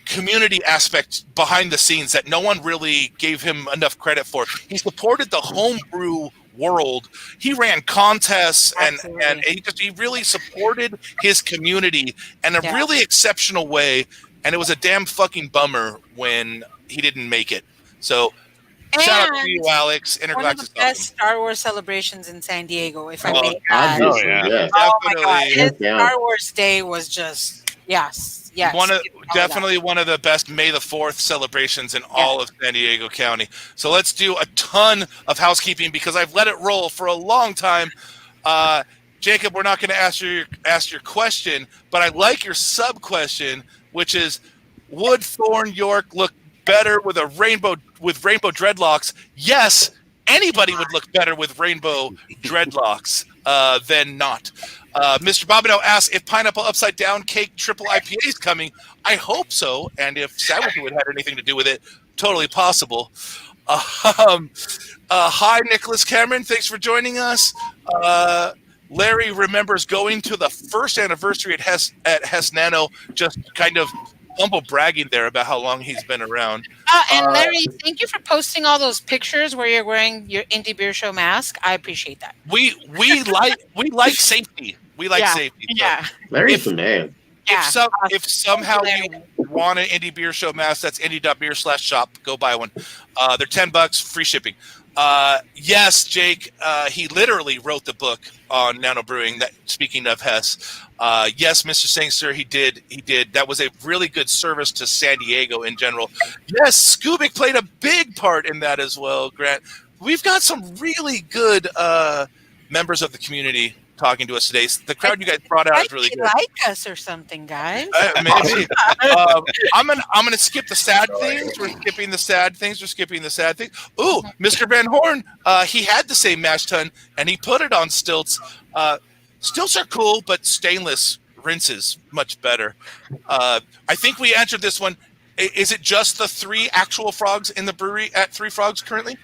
community aspect behind the scenes that no one really gave him enough credit for. He supported the homebrew world. He ran contests and he really supported his community in a really exceptional way. And it was a damn fucking bummer when he didn't make it. So shout out to you, Alex. Intergalactic. One of the best Star Wars celebrations in San Diego, if I may add. Oh my God, his Star Wars Day was just yes. Definitely one of the best May the 4th celebrations in all of San Diego County. So let's do a ton of housekeeping because I've let it roll for a long time. Jacob, we're not going to ask your question, but I like your sub question, which is: would Thorn York look better with rainbow dreadlocks? Yes, anybody would look better with rainbow dreadlocks than not. Mr. Bobineau asks if Pineapple Upside Down Cake Triple IPA is coming. I hope so, and if Sandwichwood had anything to do with it, totally possible. Hi, Nicholas Cameron. Thanks for joining us. Larry remembers going to the first anniversary at Hess Nano, just kind of humble bragging there about how long he's been around. And Larry, thank you for posting all those pictures where you're wearing your Indie Beer Show mask. I appreciate that. We like safety. We like safety. Yeah. Larry's the man. If somehow you want an Indie Beer Show mask, that's indie.beer/shop. Go buy one. They're $10, free shipping. Yes, Jake, he literally wrote the book on nano brewing. Speaking of Hess, yes, Mr. Sangster, he did. That was a really good service to San Diego in general. Yes, Scoobic played a big part in that as well, Grant. We've got some really good members of the community talking to us today. The crowd you guys brought out is really good. Like us or something, guys. Maybe. I'm gonna skip the sad things. We're skipping the sad things. Ooh, Mr. Van Horn, he had the same mash tun and he put it on stilts. Stilts are cool, but stainless rinses much better. I think we answered this one. Is it just the 3 actual frogs in the brewery at 3 Frogs currently?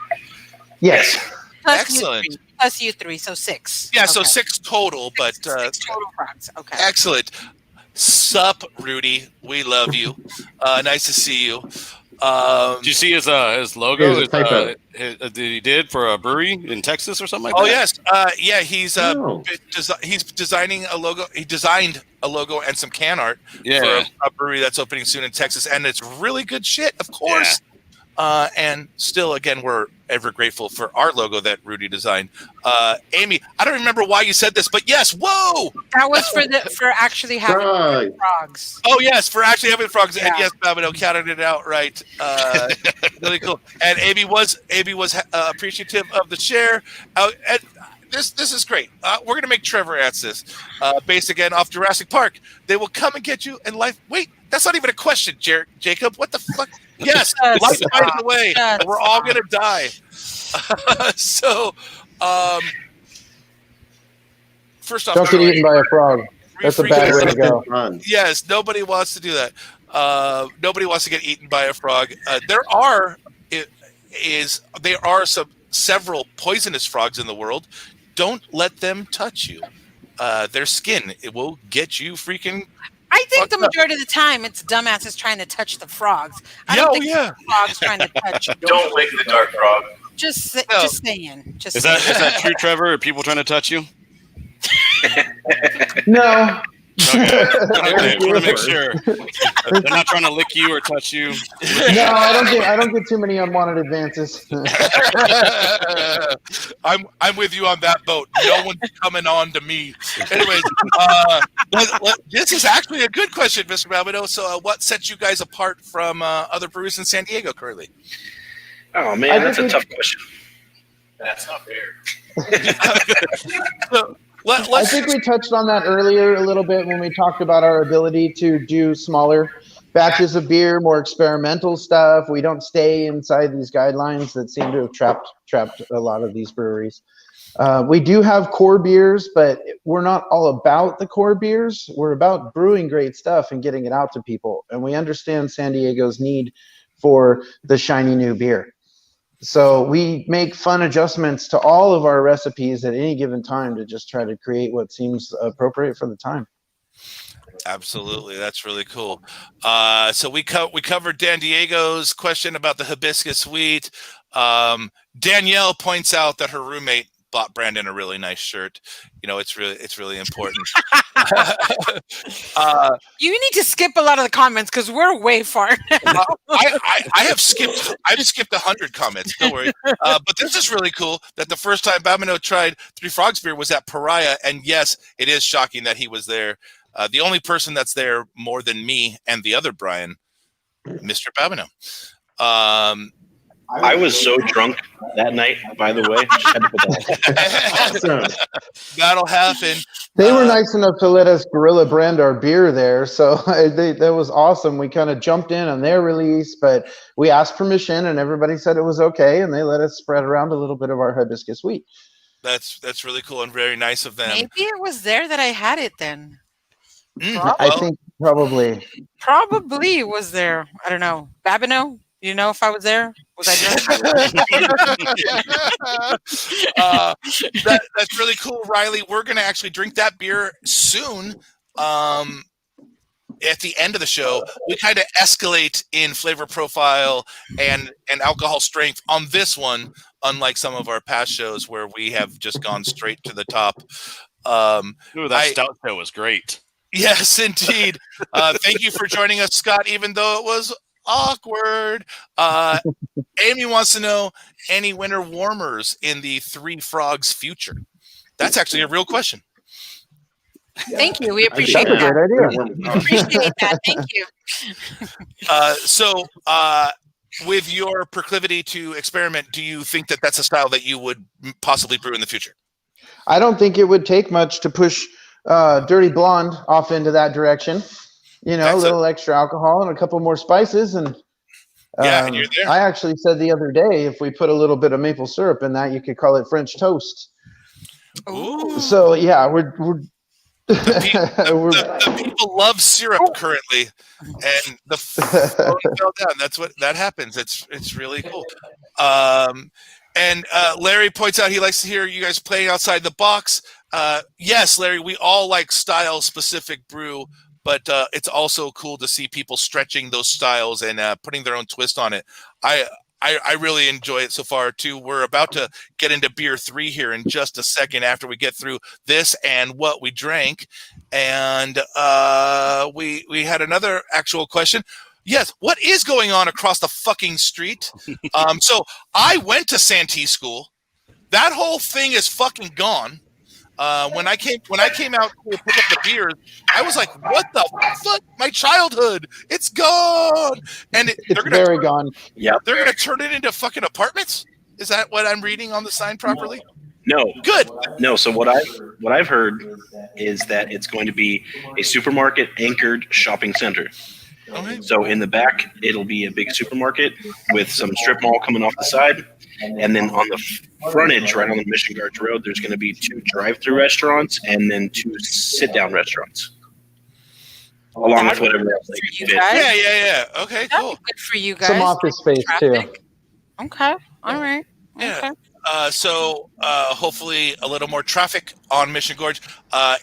Yes. Excellent. Plus you 3, so 6. Yeah, so 6 total, but 6 total frogs. Okay. Excellent. Sup, Rudy? We love you. Nice to see you. Did you see his logo that he did for a brewery in Texas or something like that? Oh yes, yeah. He's designing a logo. He designed a logo and some can art for a brewery that's opening soon in Texas, and it's really good shit, of course. And still, again, we're ever grateful for our logo that Rudy designed. Amy, I don't remember why you said this, but yes, whoa! That was for actually having frogs. Oh yes, for actually having frogs. Yeah. And yes, Babino counted it out right. Really cool. And Amy was appreciative of the share. this is great. We're gonna make Trevor answer this. Based again off Jurassic Park. They will come and get you in life. Wait, that's not even a question, Jacob. What the fuck? Yes, life finds a way. We're all gonna die. So, first off, Don't get eaten by a frog. That's a bad way to go. Yes, nobody wants to do that. Nobody wants to get eaten by a frog. There are several poisonous frogs in the world. Don't let them touch you. Their skin, it will get you freaking. I think the majority of the time it's dumbasses trying to touch the frogs. I don't think it's frogs trying to touch you. Don't lick the dark frog. Just saying. Is that true, Trevor? Are people trying to touch you? No. Okay. I want to make sure they're not trying to lick you or touch you. No, I don't get too many unwanted advances. I'm with you on that boat. No one's coming on to me. Anyways, this is actually a good question, Mr. Balbino. So, what sets you guys apart from other breweries in San Diego currently? Oh man, that's a tough question. That's not fair. So, I think we touched on that earlier a little bit when we talked about our ability to do smaller batches of beer, more experimental stuff. We don't stay inside these guidelines that seem to have trapped a lot of these breweries. We do have core beers, but we're not all about the core beers. We're about brewing great stuff and getting it out to people. And we understand San Diego's need for the shiny new beer. So we make fun adjustments to all of our recipes at any given time to just try to create what seems appropriate for the time. Absolutely, that's really cool. So we covered Dan Diego's question about the Hibiscus Wheat. Danielle points out that her roommate bought Brandon a really nice shirt. You know, it's really important. You need to skip a lot of the comments because we're way far. I've skipped 100 comments. Don't worry. But this is really cool that the first time Babino tried Three Frogs beer was at Pariah, and yes, it is shocking that he was there. The only person that's there more than me and the other Brian, Mr. Babino. I was so drunk that night, by the way. Just had to put that That'll happen. They were nice enough to let us Gorilla brand our beer there, so that was awesome. We kind of jumped in on their release, but we asked permission, and everybody said it was okay, and they let us spread around a little bit of our Hibiscus Wheat. That's really cool and very nice of them. Maybe it was there that I had it then. I think probably was there. I don't know. Babino? You know if I was there? Was I drunk? That's really cool, Riley. We're going to actually drink that beer soon. At the end of the show, we kind of escalate in flavor profile and alcohol strength on this one, unlike some of our past shows where we have just gone straight to the top. That stout show was great. Yes, indeed. Thank you for joining us, Scott, even though it was awkward. Amy wants to know any winter warmers in the Three Frogs future. That's actually a real question. Thank you. We appreciate that. that. We appreciate that. Thank you. So, with your proclivity to experiment, do you think that that's a style that you would possibly brew in the future? I don't think it would take much to push Dirty Blonde off into that direction. You know, a little extra alcohol and a couple more spices, and and you're there. I actually said the other day, if we put a little bit of maple syrup in that, you could call it French toast. Ooh. So yeah, we're the people love syrup currently, and the phone fell down. That's what that happens. It's really cool. And Larry points out he likes to hear you guys playing outside the box. Yes, Larry, we all like style specific brew. But it's also cool to see people stretching those styles and putting their own twist on it. I really enjoy it so far, too. We're about to get into Beer 3 here in just a second after we get through this and what we drank. And we had another actual question. Yes, what is going on across the fucking street? So I went to Santee School. That whole thing is fucking gone. When I came out to pick up the beers, I was like, "What the fuck? My childhood, it's gone!" And it's very gone. Yeah, they're gonna turn it into fucking apartments. Is that what I'm reading on the sign properly? No, Good. no. So what I've heard is that it's going to be a supermarket anchored shopping center. Okay. So in the back, it'll be a big supermarket with some strip mall coming off the side, and then on the frontage, right on the Mission Guards Road, there's going to be 2 drive-through restaurants and then 2 sit-down restaurants, along with whatever else they can fit. Yeah. Okay, That'd cool. be good for you guys. Some office space too. Traffic. Okay. All right. Yeah. Okay. So hopefully a little more traffic on Mission Gorge.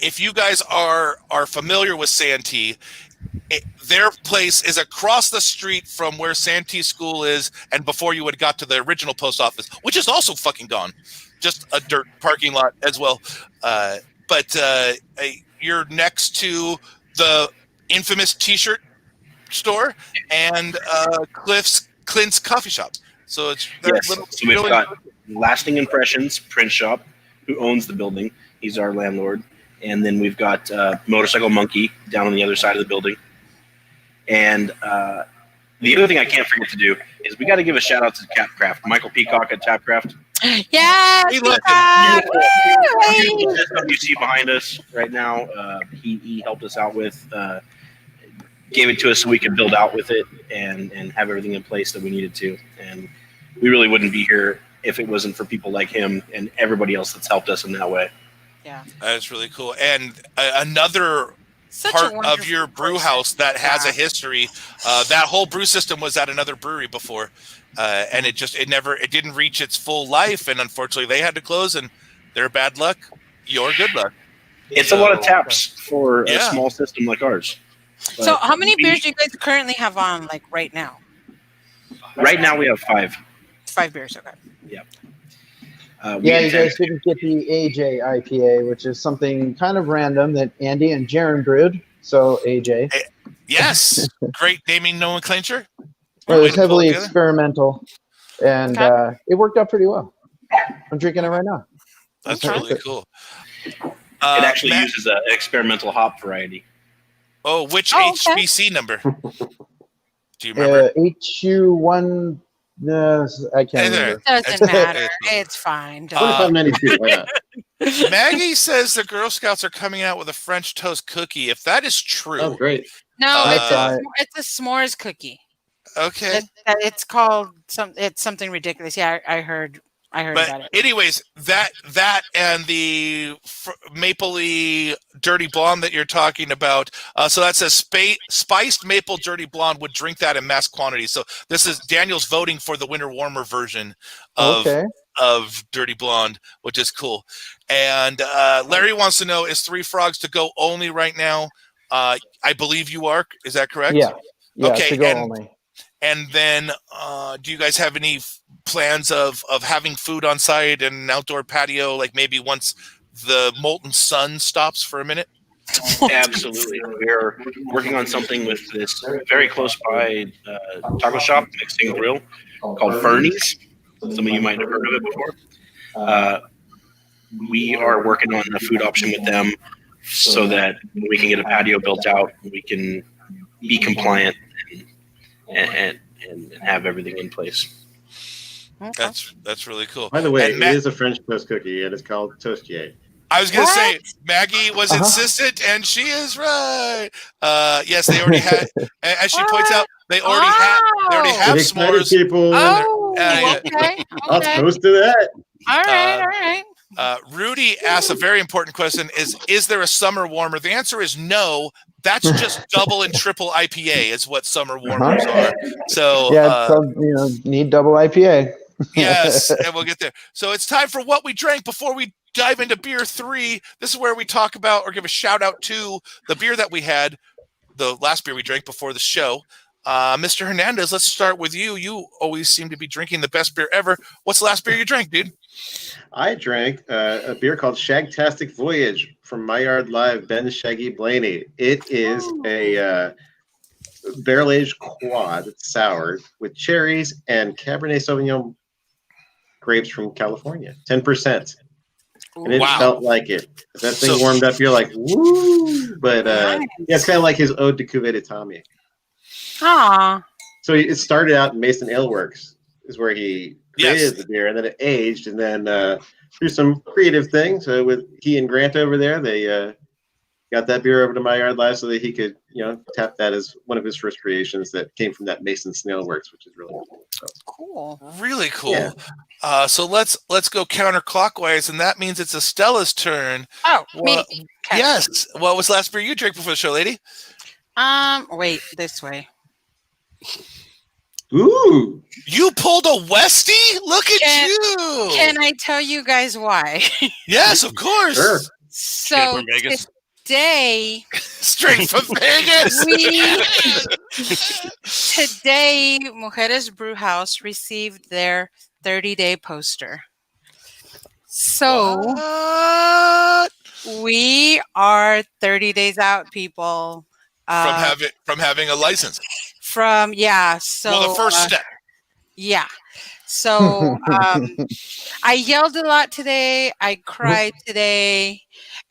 If you guys are familiar with Santee, their place is across the street from where Santee School is, and before you had got to the original post office, which is also fucking gone, just a dirt parking lot as well. But you're next to the infamous T-shirt store and Clint's coffee shop. So it's Yes. little. So we've got Lasting Impressions Print Shop, who owns the building. He's our landlord. And then we've got Motorcycle Monkey down on the other side of the building. And the other thing I can't forget to do is we got to give a shout out to Tapcraft. Michael Peacock at Tapcraft. Yes. We love Beautiful system you see behind us right now. He helped us out with, gave it to us so we could build out with it and have everything in place that we needed to. And we really wouldn't be here if it wasn't for people like him and everybody else that's helped us in that way. Yeah. That's really cool. And another Such part a of wonderful your brew person. house that has Yeah. a history. That whole brew system was at another brewery before, and it didn't reach its full life, and unfortunately they had to close. And their bad luck, your good luck. It's a lot of taps for Yeah. a small system like ours. So But how many beers do you guys currently have on, like right now? right now we have 5. 5 beers. Okay. We Yeah, you intend- guys didn't get the AJ IPA, which is something kind of random that Andy and Jerren brewed. So AJ. Yes, great naming nomenclature. Well, it was Way to pull heavily it together. experimental, and Okay. it worked out pretty well. I'm drinking it right now. That's Okay. really cool. it actually Matt- uses an experimental hop variety. Oh, which Oh, okay. HBC number? Do you remember? HU1. I can't Hey there. remember. Doesn't matter. It's fine. Don't- 2592. Why not? Maggie says the Girl Scouts are coming out with a French toast cookie. If that is true, Oh, great. no, Uh, it's a s'mores cookie. okay. It's called it's something ridiculous. Yeah, I heard about But it. anyways, that and the mapley dirty blonde that you're talking about. So that says spiced maple dirty blonde would drink that in mass quantity. So this is Daniel's voting for the winter warmer version of Okay. dirty blonde, which is cool. And Larry wants to know, is Three Frogs to go only right now? I believe you are. Is that correct? Yeah. Yeah. Okay, To go and- only. And then, do you guys have any plans of having food on site and an outdoor patio, like maybe once the molten sun stops for a minute? Absolutely. We're working on something with this very close by taco shop, Mexican grill, called Fernie's. Some of you might have heard of it before. We are working on a food option with them so that we can get a patio built out, we can be compliant and have everything in place. Okay. That's really cool. By the way, And it Matt- is a French toast cookie, and it's called Toastier. I was going to say, What? Maggie was Uh-huh. insistent, and she is right. Yes, they already had, as she points out, they already Oh. have Get excited, s'mores. people. Oh, Yeah. okay. I'll Okay. toast to that. All right. Rudy asks a very important question: Is there a summer warmer? The answer is no. That's just double and triple IPA is what summer warmers are. So Yeah. So need double IPA. yes, and we'll get there. So it's time for what we drank before we dive into beer 3. This is where we talk about or give a shout out to the beer that we had, the last beer we drank before the show. Mr. Hernandez, let's start with you. You always seem to be drinking the best beer ever. What's the last beer you drank, dude? I drank a beer called Shagtastic Voyage from My Yard Live, Ben Shaggy Blaney. It is a barrel-aged quad. It's sour with cherries and Cabernet Sauvignon grapes from California. 10%. And it Wow. felt like it. If that thing So- warmed up, you're like, woo! But Nice. yeah, it's kind of like his Ode to Cuvée de Tommy. Aw. So it started out in Mason Ale Works, is where he created Yes. the beer, and then it aged, and then through some creative things with he and Grant over there. They got that beer over to my yard live so that he could, tap that as one of his first creations that came from that Mason Snail Works, which is really cool. So. Cool. Really cool. Yeah. So let's go counterclockwise, and that means it's Estella's turn. Oh, Well, me. Okay. Yes. What was the last beer you drank before the show, lady? Wait, this way. Ooh. You pulled a Westie? Look at you. Can I tell you guys why? Yes, of course. Sure. So from Vegas? today, Straight from Vegas. today, Mujeres Brew House received their 30-day poster. So What? we are 30 days out, people. From having a license. So Well, the first step. Yeah. So I yelled a lot today. I cried today.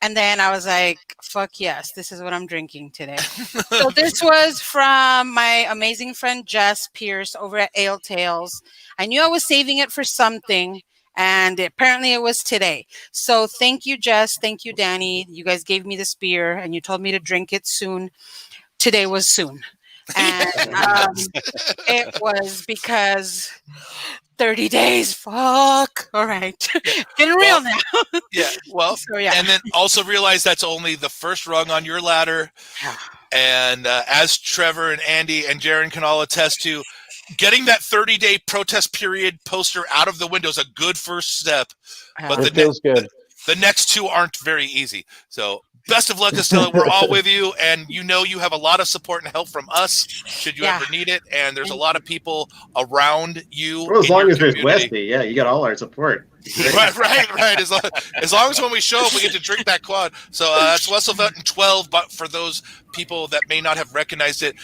And then I was like, fuck yes, this is what I'm drinking today. So this was from my amazing friend Jess Pierce over at Ale Tales. I knew I was saving it for something, and apparently it was today. So thank you, Jess. Thank you, Danny. You guys gave me this beer, and you told me to drink it soon. Today was soon. And it was because 30 days. Fuck. All right. Getting real now. Yeah. Well, So, yeah. and then also realize that's only the first rung on your ladder. Yeah. And as Trevor and Andy and Jerren can all attest to, getting that 30-day protest period poster out of the window is a good first step. But It feels good. the next two aren't very easy. So best of luck, Estella. We're all with you. And you have a lot of support and help from us should you ever need it. And there's a lot of people around you. Well, as long as there's community. Westie, you got all our support. Right. As long as when we show up, we get to drink that quad. So that's Wesselveldt 12. But for those people that may not have recognized it,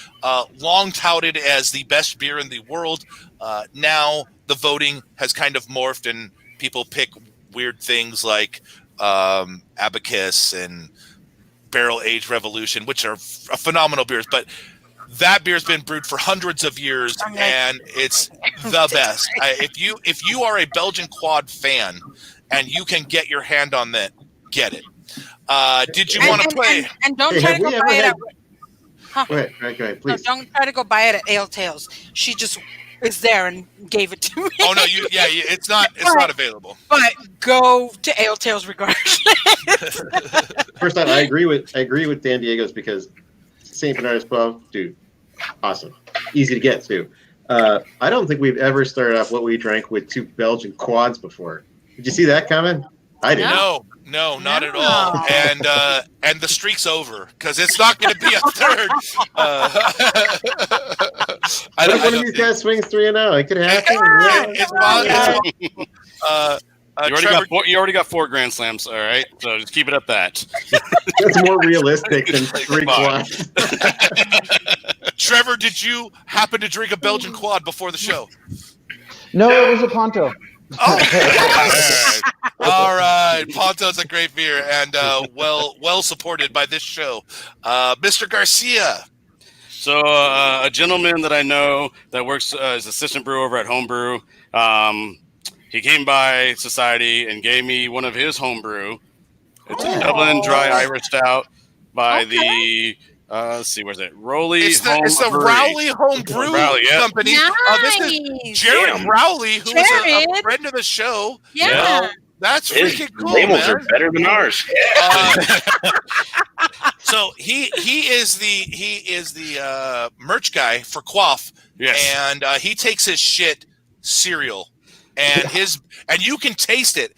long touted as the best beer in the world, now the voting has kind of morphed and people pick weird things like Abacus and Barrel Age Revolution, which are phenomenal beers. But that beer's been brewed for hundreds of years, and it's the best. If you are a Belgian quad fan and you can get your hand on that, get it. Did you want to play? And don't try to go buy it at... Go ahead, please. No, don't try to go buy it at Ale Tales. She just is there and gave it to me. Oh no, it's not available. But go to Ale Tales regardless. First off, I agree with Dan Diego's because St. Bernard's 12, dude, awesome, easy to get to. I don't think we've ever started off what we drank with two Belgian quads before. Did you see that coming? I didn't. No, not at all. And the streak's over because it's not going to be a third. I don't think these guys swings 3-0. It could happen. You already got 4 Grand Slams, all right? So just keep it at that. That's more realistic than 3 quads. Trevor, did you happen to drink a Belgian quad before the show? No, it was a Ponto. Oh, all right. Ponto's a great beer and well supported by this show. Mr. Garcia. So a gentleman that I know that works as assistant brewer over at Homebrew, he came by Society and gave me one of his homebrew. It's a Dublin Dry Irish Stout by the let's see, where's it? It's the Rowley Home Brew Company. Nice. This is Jerren Rowley, who is a friend of the show. Yeah. That's freaking cool. Labels are better than ours. So he is the merch guy for Quaff. Yes. And he takes his shit cereal. And you can taste it.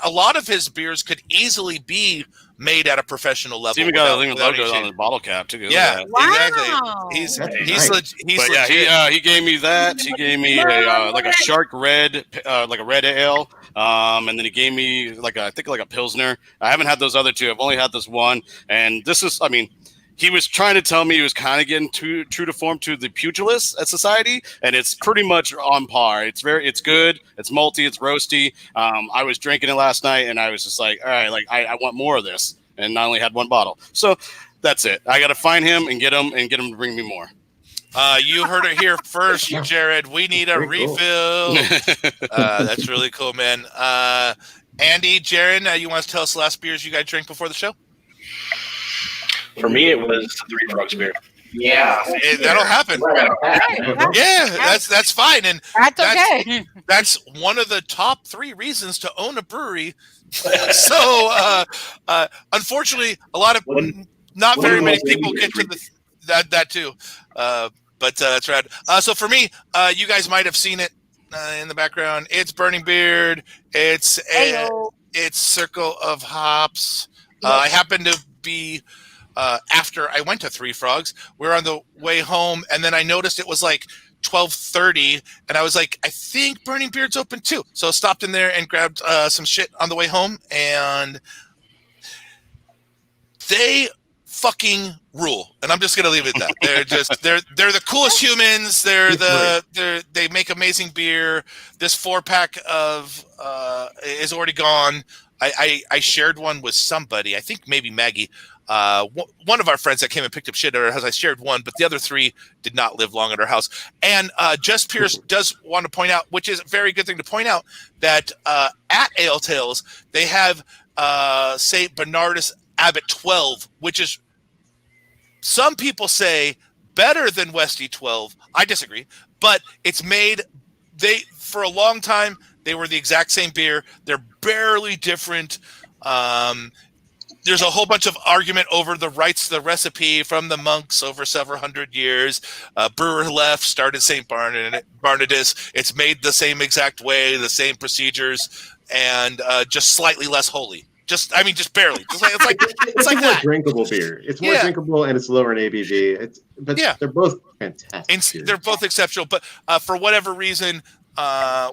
A lot of his beers could easily be made at a professional level. It's even got a logo on the bottle cap too. Yeah, wow. Exactly. He's nice. legit. He gave me that. He gave me a shark red, like a red ale. And then he gave me I think a Pilsner. I haven't had those other two. I've only had this one. And this is, he was trying to tell me he was kind of getting true to form to the Pugilist at Society, and it's pretty much on par. It's good. It's malty. It's roasty. I was drinking it last night, and I was just like, all right, I want more of this, and I only had one bottle. So that's it. I got to find him and get him to bring me more. You heard it here first, Jared. We need a refill. That's really cool, man. Andy, Jerren, you want to tell us the last beers you guys drank before the show? For me, it was the Three Frogs beer. Yeah. That'll happen. Yeah, that's fine, and That's okay. that's one of the top 3 reasons to own a brewery. So, unfortunately, not very many people get to that too. But that's rad. So for me, you guys might have seen it in the background. It's Burning Beard. It's Circle of Hops. I happen to be. After I went to Three Frogs, we were on the way home, and then I noticed it was like 12:30, and I was like, I think Burning Beard's open too. So I stopped in there and grabbed some shit on the way home, and they fucking rule. And I'm just gonna leave it at that. They're the coolest humans. They make amazing beer. This 4-pack of is already gone. I shared one with somebody. I think maybe Maggie. One of our friends that came and picked up shit at our house, I shared one, but the other 3 did not live long at our house. And Just Pierce does want to point out, which is a very good thing to point out, that at Ale Tales, they have St. Bernardus Abbot 12, which is, some people say, better than Westy 12. I disagree, but it's made, for a long time, they were the exact same beer. They're barely different. There's a whole bunch of argument over the rights to the recipe from the monks over several hundred years. Brewer left, started St. Barnabas. It's made the same exact way, the same procedures, and just slightly less holy. Just barely. It's like more drinkable beer. It's more drinkable and it's lower in ABV. They're both fantastic. They're both exceptional, but for whatever reason,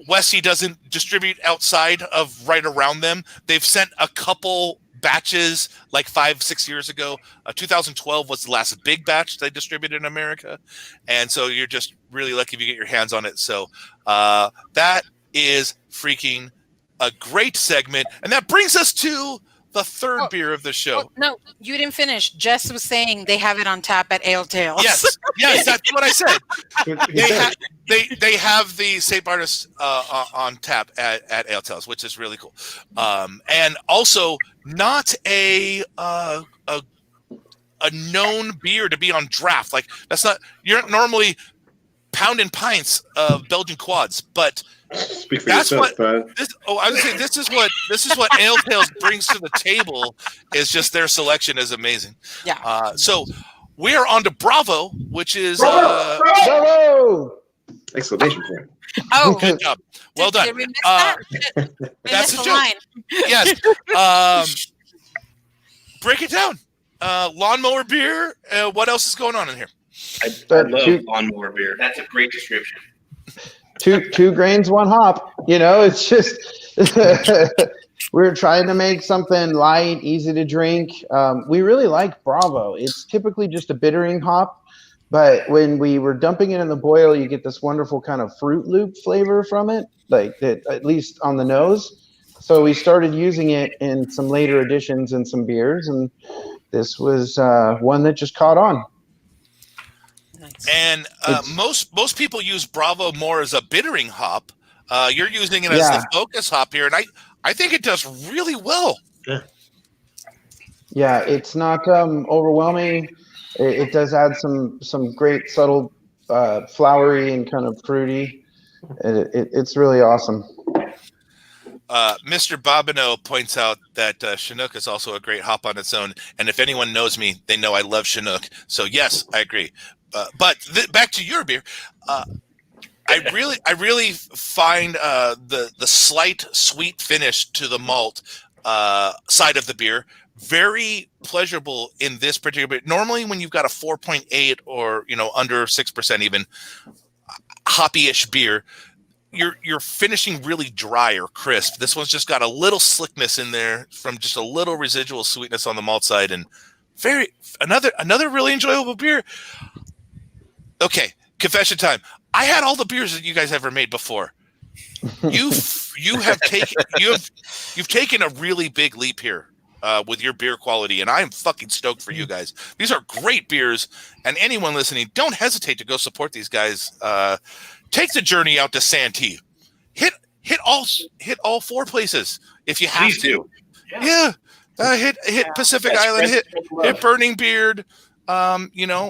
Westy doesn't distribute outside of right around them. They've sent a couple batches like 5-6 years ago. 2012 was the last big batch they distributed in America, and so you're just really lucky if you get your hands on it. So that is freaking a great segment, and that brings us to the third beer of the show. No, you didn't finish. Jess was saying they have it on tap at Ale Tales. Yes, that's what I said. They have the St. Barnabas on tap at Ale Tales, which is really cool. And also not a known beer to be on draft. Like that's not, you're not normally pounding pints of Belgian quads, but speak for that's yourself, what this, I was saying, this is what Ale Tales brings to the table, is just their selection is amazing. Yeah. So we are on to Bravo, which is Bravo! Exclamation point. Oh, good job. Well done. Did we miss that? That's the a joke. line. Yes. Break it down. Lawnmower beer. What else is going on in here? I love lawnmower beer. That's a great description. Two grains, 1 hop. It's just we're trying to make something light, easy to drink. We really like Bravo. It's typically just a bittering hop, but when we were dumping it in the boil, you get this wonderful kind of Fruit Loop flavor from it, like that, at least on the nose. So we started using it in some later additions in some beers, and this was one that just caught on. And most people use Bravo more as a bittering hop. You're using it as the focus hop here, and I think it does really well. Yeah, it's not overwhelming. It does add some great subtle flowery and kind of fruity. It's really awesome. Mr. Bobineau points out that Chinook is also a great hop on its own, and if anyone knows me, they know I love Chinook. So yes, I agree. But back to your beer, I really find the slight sweet finish to the malt side of the beer very pleasurable in this particular beer. Normally, when you've got a 4.8 or under 6% even hoppy-ish beer, you're finishing really dry or crisp. This one's just got a little slickness in there from just a little residual sweetness on the malt side, and another really enjoyable beer. Okay, confession time. I had all the beers that you guys ever made before. You've taken a really big leap here with your beer quality, and I'm fucking stoked for you guys. These are great beers, and anyone listening, don't hesitate to go support these guys. Take the journey out to Santee. hit all 4 places if you have Please to. do. Yeah. Hit Pacific Yes, Island, spread hit the love. Burning Beard,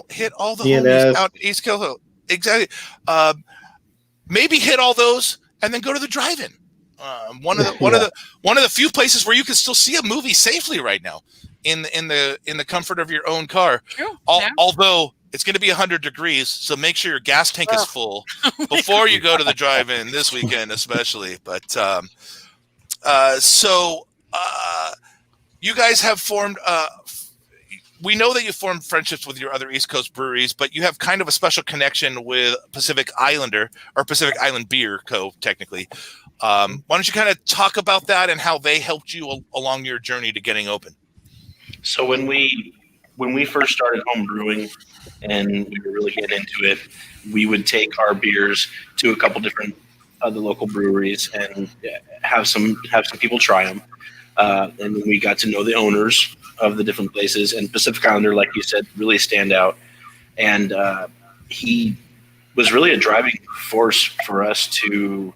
hit all the DNS. homies out East Coast. Exactly. Maybe hit all those and then go to the drive-in. One of the few places where you can still see a movie safely right now, in the comfort of your own car. True. Although it's going to be 100 degrees, so make sure your gas tank is full before you go to the drive-in this weekend, especially. But you guys have formed. We know that you formed friendships with your other East Coast breweries, but you have kind of a special connection with Pacific Islander or Pacific Island Beer Co. Technically, why don't you kind of talk about that and how they helped you along your journey to getting open? So when we first started home brewing and we were really getting into it, we would take our beers to a couple different other local breweries and have some people try them. And then we got to know the owners of the different places, and Pacific Islander, like you said, really stand out. And he was really a driving force for us to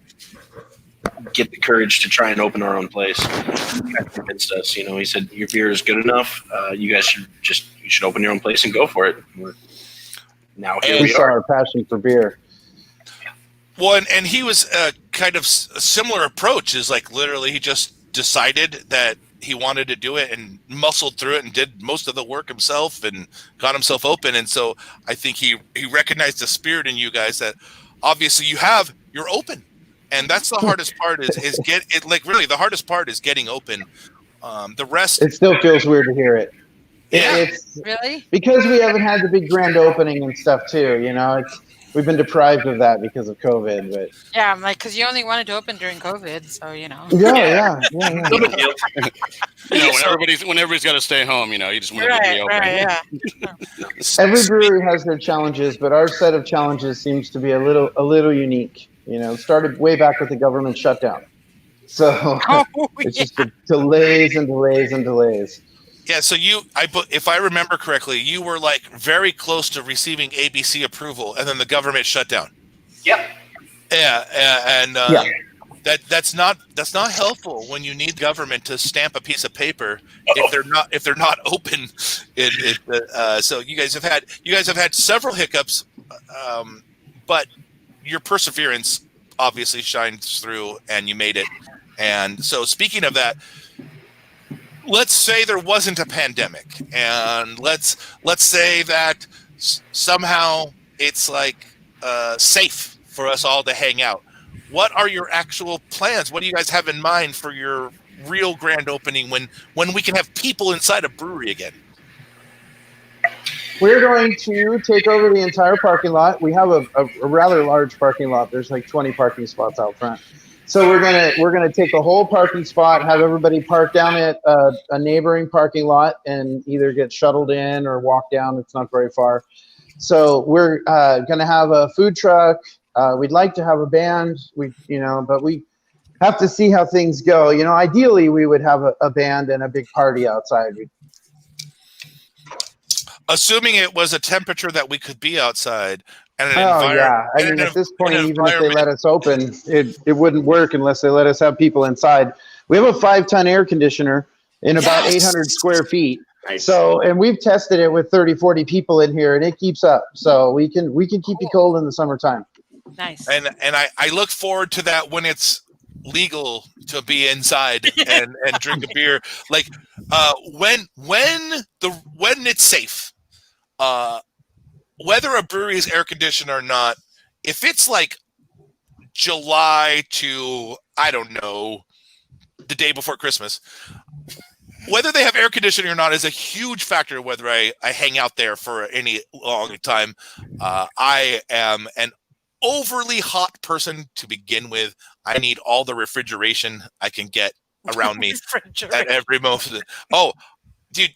get the courage to try and open our own place. He kind of convinced us, he said, your beer is good enough. You guys should open your own place and go for it. Now here We we saw are. our passion for beer. Well, and he was kind of a similar approach. Is like literally he just decided that he wanted to do it and muscled through it and did most of the work himself and got himself open. And so I think he recognized the spirit in you guys that obviously you're open. And that's the hardest part is get it. Like really the hardest part is getting open. The rest. It still feels weird to hear it. Yeah. It's Really? because we haven't had the big grand opening and stuff too. We've been deprived of that because of COVID. But Yeah, I'm like, because you only wanted to open during COVID, so yeah. No big deal. When everybody's got to stay home, you just want to be open. Right, yeah. Every brewery has their challenges, but our set of challenges seems to be a little unique. It started way back with the government shutdown. So it's just delays and delays and delays. Yeah, so if I remember correctly, you were like very close to receiving ABC approval, and then the government shut down. Yep. Yeah, and that's not helpful when you need government to stamp a piece of paper if they're not open. So you guys have had several hiccups, but your perseverance obviously shines through, and you made it. And so, speaking of that. Let's say there wasn't a pandemic, and let's say that somehow it's like safe for us all to hang out. What are your actual plans? What do you guys have in mind for your real grand opening when we can have people inside a brewery again? We're going to take over the entire parking lot. We have a rather large parking lot. There's like 20 parking spots out front. So we're gonna take the whole parking spot, have everybody park down at a neighboring parking lot, and either get shuttled in or walk down. It's not very far. So we're gonna have a food truck. We'd like to have a band. But we have to see how things go. Ideally we would have a band and a big party outside. Assuming it was a temperature that we could be outside. And yeah. I mean, at this point, even if they let us open, it wouldn't work unless they let us have people inside. We have a 5-ton air conditioner in about 800 square feet. Nice. So, and we've tested it with 30, 40 people in here, and it keeps up. So we can keep you cold in the summertime. Nice. And I look forward to that when it's legal to be inside and drink a beer. Like when it's safe. Whether a brewery is air conditioned or not, if it's like July to, I don't know, the day before Christmas, whether they have air conditioning or not is a huge factor whether I hang out there for any long time. I am an overly hot person to begin with. I need all the refrigeration I can get around me at every moment. Oh, dude,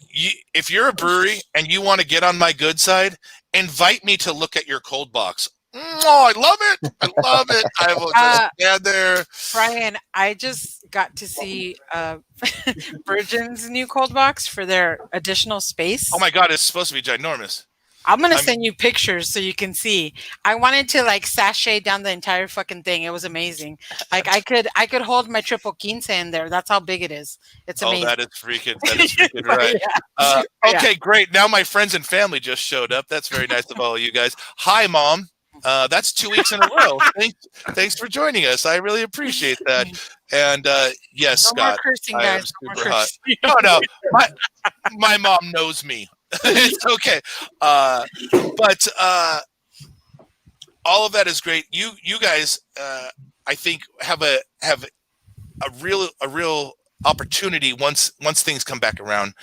if you're a brewery and you want to get on my good side, invite me to look at your cold box. Oh, I love it. I love it. I will just stand there. Brian, I just got to see Virgin's new cold box for their additional space. Oh my God, it's supposed to be ginormous. I'm gonna send you pictures so you can see. I wanted to like sashay down the entire fucking thing. It was amazing. Like I could hold my triple quince in there. That's how big it is. It's amazing. That is freaking right. Okay, great. Now my friends and family just showed up. That's very nice of all of you guys. Hi, Mom. That's 2 weeks in a row. Thanks for joining us. I really appreciate that. And yes, No Scott, more cursing, I am guys. No more super hot. cursing. No, my mom knows me. It's okay. But all of that is great. You guys, I think have a real opportunity once things come back around.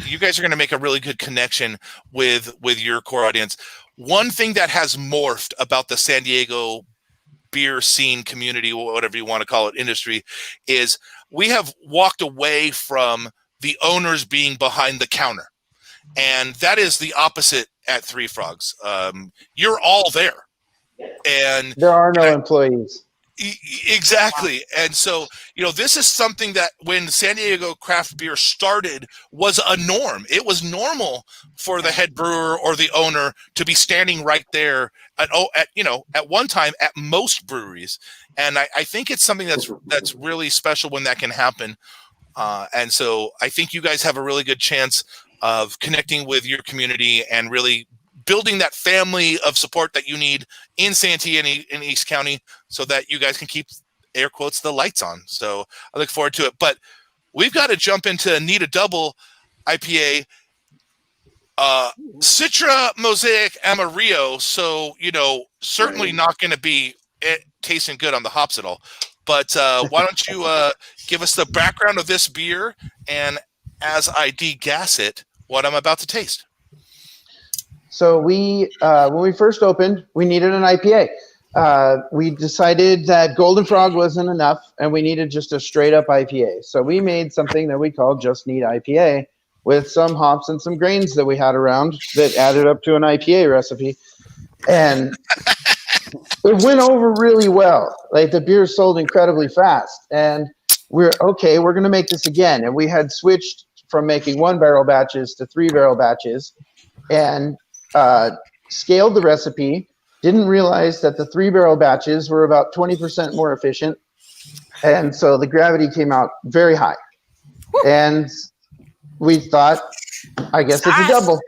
You guys are going to make a really good connection with your core audience. One thing that has morphed about the San Diego beer scene, community, whatever you want to call it, industry, is we have walked away from the owners being behind the counter. And that is the opposite at Three Frogs. You're all there. And there are no employees. Exactly. And so, this is something that when San Diego craft beer started was a norm. It was normal for the head brewer or the owner to be standing right there at one time at most breweries. And I think it's something that's really special when that can happen. And so I think you guys have a really good chance of connecting with your community and really building that family of support that you need in Santee and in East County so that you guys can keep, air quotes, the lights on. So I look forward to it. But we've got to jump into Need a Double IPA, Citra, Mosaic, Amarillo. So, certainly not going to be tasting good on the hops at all. But why don't you give us the background of this beer and as I degas it, what I'm about to taste. So we, when we first opened, we needed an IPA. We decided that Golden Frog wasn't enough, and we needed just a straight-up IPA. So we made something that we called Just Need IPA with some hops and some grains that we had around that added up to an IPA recipe. And it went over really well. Like, the beer sold incredibly fast. And we're going to make this again. And we had switched from making 1-barrel batches to 3-barrel batches. And scaled the recipe, didn't realize that the 3-barrel batches were about 20% more efficient. And so the gravity came out very high. And we thought, I guess it's a double.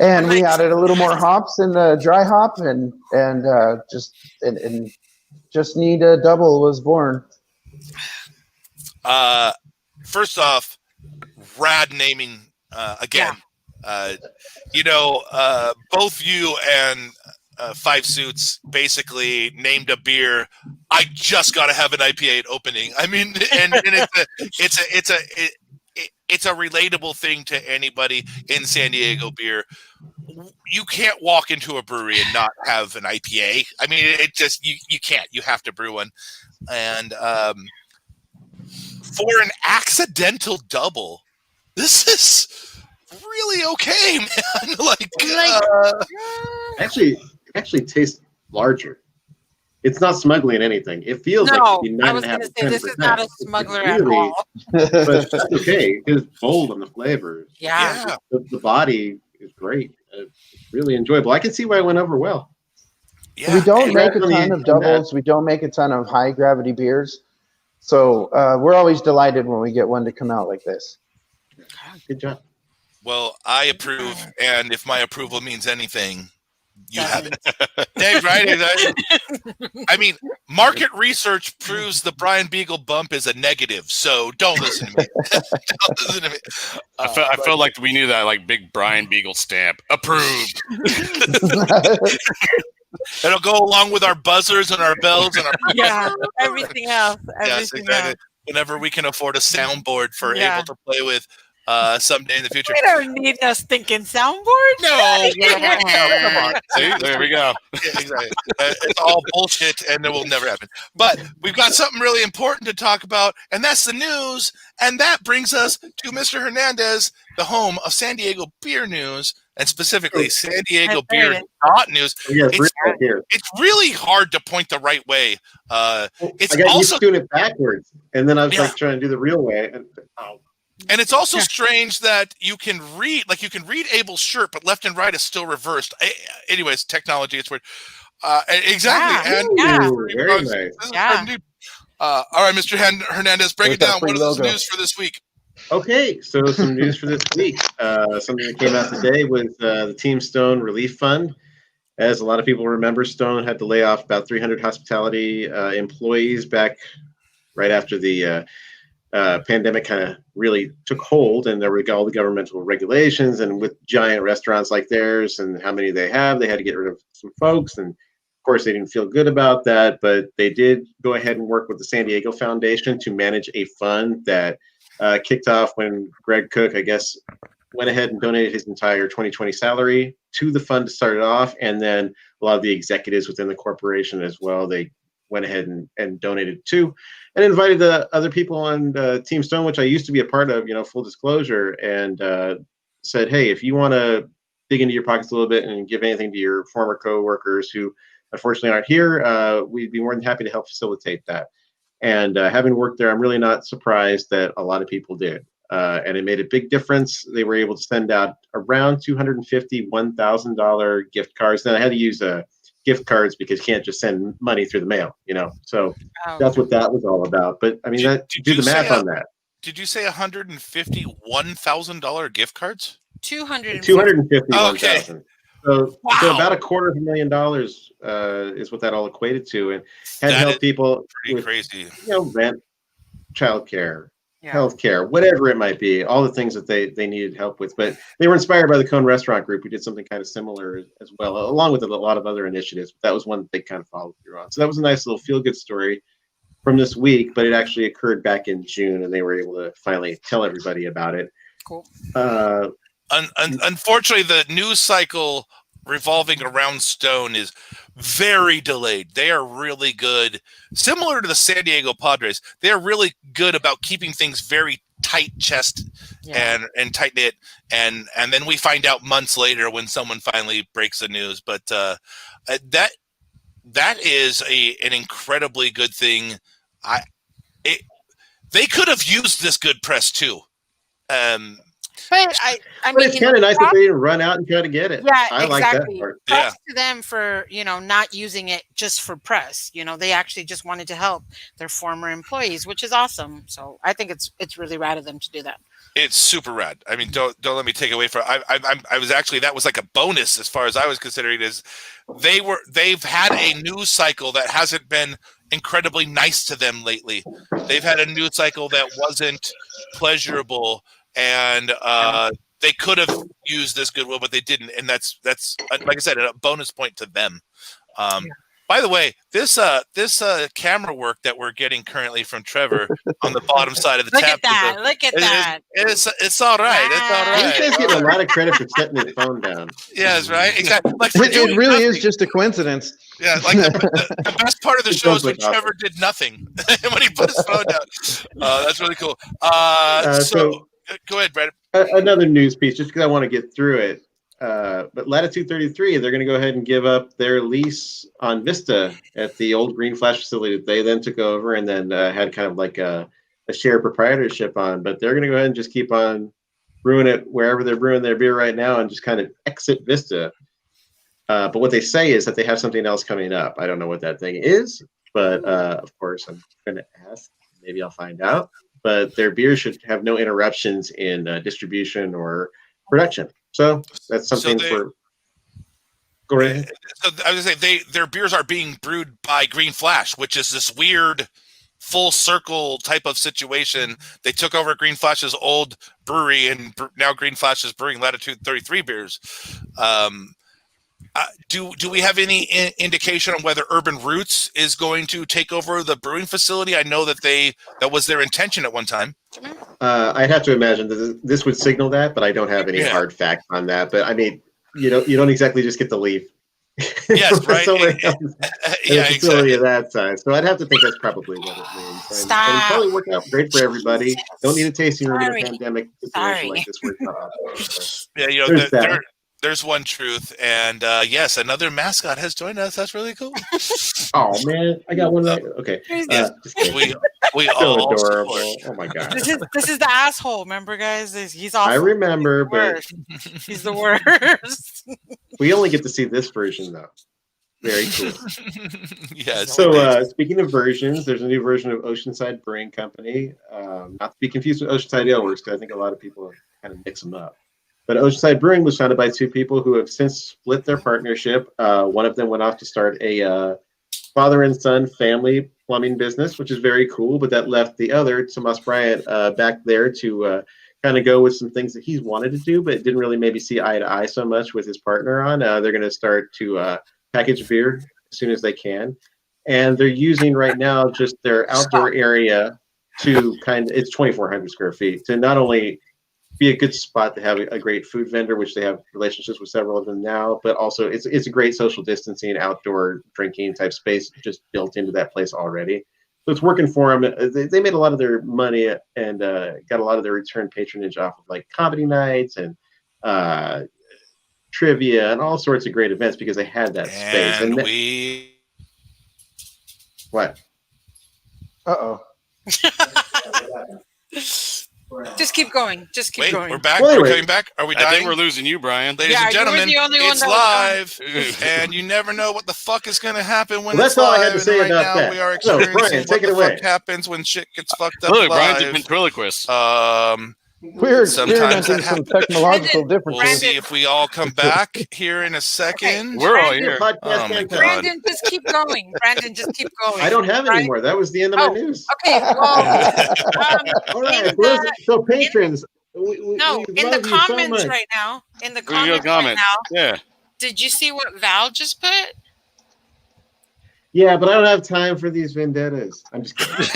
And we added a little more hops in the dry hop and Just Need a Double was born. First off, rad naming again. Both you and Five Suits basically named a beer. I just got to have an IPA at opening. I mean, and it's a relatable thing to anybody in San Diego beer. You can't walk into a brewery and not have an IPA. I mean, it just you can't. You have to brew one. And for an accidental double, this is really okay, man. Actually tastes larger. It's not smuggling anything. It feels like it should be 9.5 I was going to say this is not a smuggler at all. But that's okay. It's bold on the flavors. Yeah. The body is great. It's really enjoyable. I can see why it went over well. Yeah. We don't make a ton of doubles. We don't make a ton of high gravity beers. So we're always delighted when we get one to come out like this. Good job. Well, I approve, and if my approval means anything, you have it. Dave, right? I mean, market research proves the Brian Beagle bump is a negative, so don't listen to me. Don't listen to me. I felt like we knew that, like, big Brian Beagle stamp. Approved. It'll go along with our buzzers and our bells and our everything else. Yes, exactly. Whenever we can afford a soundboard for able to play with someday in the future. We don't need a stinking soundboard. No, come on. See, there we go. Yeah, exactly. It's all bullshit, and it will never happen. But we've got something really important to talk about, and that's the news. And that brings us to Mr. Hernandez, the home of San Diego Beer News, and specifically San Diego Beer News. It's really hard to point the right way. I got used to doing it backwards, and then I was like trying to do the real way. And, And it's also strange that you can read Abel's shirt, but left and right is still reversed. Anyways, technology, it's weird. Exactly. Ooh, very nice. All right, Mr. Hernandez, break it down. What is the news for this week? Okay, so some news for this week. Something that came out today was the Team Stone Relief Fund. As a lot of people remember, Stone had to lay off about 300 hospitality employees back right after the pandemic kind of really took hold, and there were all the governmental regulations, and with giant restaurants like theirs and how many they had to get rid of some folks, and of course they didn't feel good about that, but they did go ahead and work with the San Diego Foundation to manage a fund that kicked off when Greg Cook, I guess, went ahead and donated his entire 2020 salary to the fund to start it off, and then a lot of the executives within the corporation as well, they went ahead and donated too, and invited the other people on Team Stone, which I used to be a part of, full disclosure, and said, hey, if you want to dig into your pockets a little bit and give anything to your former co-workers who unfortunately aren't here, we'd be more than happy to help facilitate that. And having worked there, I'm really not surprised that a lot of people did. And it made a big difference. They were able to send out around $250 $1,000 gift cards. Then I had to use gift cards because you can't just send money through the mail, So that's what that was all about. But I mean, do the math on that. Did you say $151,000 gift cards? 251,000. Okay. So about $250,000 is what that all equated to, and had to help people with crazy. Rent, childcare, healthcare, whatever it might be, all the things that they needed help with. But they were inspired by the Cone Restaurant Group, who did something kind of similar as well, along with a lot of other initiatives. But that was one that they kind of followed through on. So that was a nice little feel-good story from this week, but it actually occurred back in June, and they were able to finally tell everybody about it. Cool. Unfortunately, the news cycle revolving around Stone is very delayed. They are really good, similar to the San Diego Padres. They are really good about keeping things very tight-chested and tight-knit, and then we find out months later when someone finally breaks the news. But that is an incredibly good thing. They could have used this good press too. But I mean, it's kind of nice that they didn't run out and try to get it. Yeah, I like that part. Props to them for not using it just for press. They actually just wanted to help their former employees, which is awesome. So I think it's really rad of them to do that. It's super rad. I mean, don't let me take away from. I was actually, that was like a bonus as far as I was considering it. Is they've had a news cycle that hasn't been incredibly nice to them lately. They've had a news cycle that wasn't pleasurable. And they could have used this goodwill, but they didn't, and that's like I said, a bonus point to them. By the way, this camera work that we're getting currently from Trevor on the bottom side of the tab. Look at that! It's all right. It's all right. You guys get a lot of credit for setting his phone down. Yes, right. Exactly. Like it really is just a coincidence. Yeah, like the best part of the show is when Trevor did nothing when he put his phone down. That's really cool. So go ahead, Brett. Another news piece, just because I want to get through it. But Latitude 33, they're going to go ahead and give up their lease on Vista at the old Green Flash facility that they then took over and then had kind of like a shared proprietorship on. But they're going to go ahead and just keep on brewing it wherever they're brewing their beer right now and just kind of exit Vista. But what they say is that they have something else coming up. I don't know what that thing is, but of course I'm going to ask. Maybe I'll find out. But their beer should have no interruptions in distribution or production. So that's something for. Go ahead. So I was going to say their beers are being brewed by Green Flash, which is this weird full circle type of situation. They took over Green Flash's old brewery, and now Green Flash is brewing Latitude 33 beers. Do we have any indication on whether Urban Roots is going to take over the brewing facility? I know that that was their intention at one time. I'd have to imagine that this would signal that, but I don't have any hard facts on that. But I mean, you don't exactly just get the leaf. Yes, right. Yeah, facility of that size. So I'd have to think that's probably what it means. And it'll probably work out great for everybody. Don't need a tasting room in a pandemic situation like this. Yeah, There's one truth, and yes, another mascot has joined us. That's really cool. Oh man, I got one right. Okay, Yes, just kidding. we So all adorable. support. Oh my god. This is the asshole. Remember, guys? He's awful. I remember, but Worst. He's the worst. we only get to see this version though. Very cool. Yes. So speaking of versions, there's a new version of Oceanside Brewing Company. Not to be confused with Oceanside Ale Works, because I think a lot of people kind of mix them up. But Oceanside Brewing was founded by two people who have since split their partnership. One of them went off to start a father and son family plumbing business, which is very cool. But that left the other, Tomas Bryant, back there to kind of go with some things that he's wanted to do, but didn't really maybe see eye to eye so much with his partner on. They're going to start to package beer as soon as they can. And they're using right now just their outdoor area to it's 2,400 square feet to not only be a good spot to have a great food vendor, which they have relationships with several of them now, but also it's a great social distancing, outdoor drinking type space just built into that place already. So it's working for them. They made a lot of their money and got a lot of their return patronage off of like comedy nights and trivia and all sorts of great events because they had that space. And what? Uh-oh. Just keep going. Just keep going. We're back. Well, We're coming back. Are we dying? I think we're losing you, Brian. Ladies and you were gentlemen, the only one it's that live, and you never know what the fuck is going to happen when Well, it's that's all live. I had to say and right about now, that. we are So, experiencing Brian, what take it the away. fuck happens when shit gets fucked up Look, Brian's a live. ventriloquist. We're Sometimes experiencing that some happens. technological We'll differences. see if we all come back here in a second. We're all Brandon, here. Podcast Oh my and God. Brandon, just keep going. Brandon, just keep going. I don't have any more. That was the end of my news. Okay, well, All right, so patrons, we in love the you so comments much. right now, in the Who you comments got right comments? now, Yeah. did you see what Val just put? Yeah, but I don't have time for these vendettas. I'm just kidding.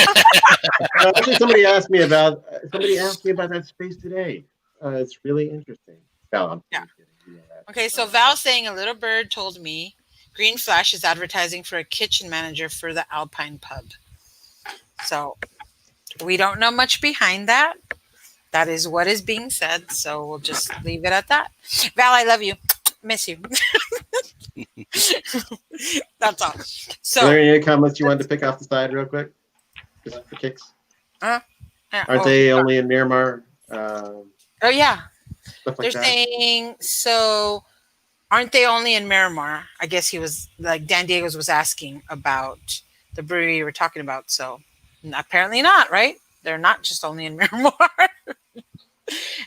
Actually, somebody asked me about that space today. It's really interesting. No, I'm Yeah. kidding. You know that. Okay, so Val saying a little bird told me Green Flash is advertising for a kitchen manager for the Alpine Pub. So we don't know much behind that. That is what is being said. So we'll just leave it at that. Val, I love you. Miss you. That's all. So Are there any comments you wanted to pick off the side real quick? Just for kicks? Aren't they only in Miramar? Oh yeah. Stuff like They're that? saying, so aren't they only in Miramar? I guess he was like Dan Diego's was asking about the brewery you were talking about. So apparently not, right? They're not just only in Miramar.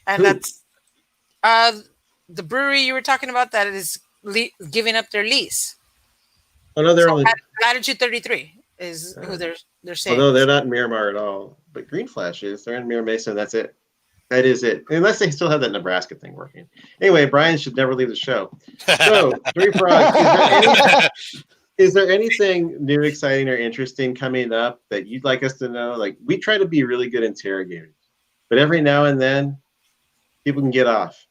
And Who? that's the brewery you were talking about that is giving up their lease. Oh no, they're So only. Latitude 33 is who they're saying. Although they're not in Miramar at all, but Green Flash is. They're in Mira Mesa, and that's it. That is it. Unless they still have that Nebraska thing working. Anyway, Brian should never leave the show. So, Three Frogs, is there anything new, exciting, or interesting coming up that you'd like us to know? Like, we try to be really good interrogators, but every now and then, people can get off.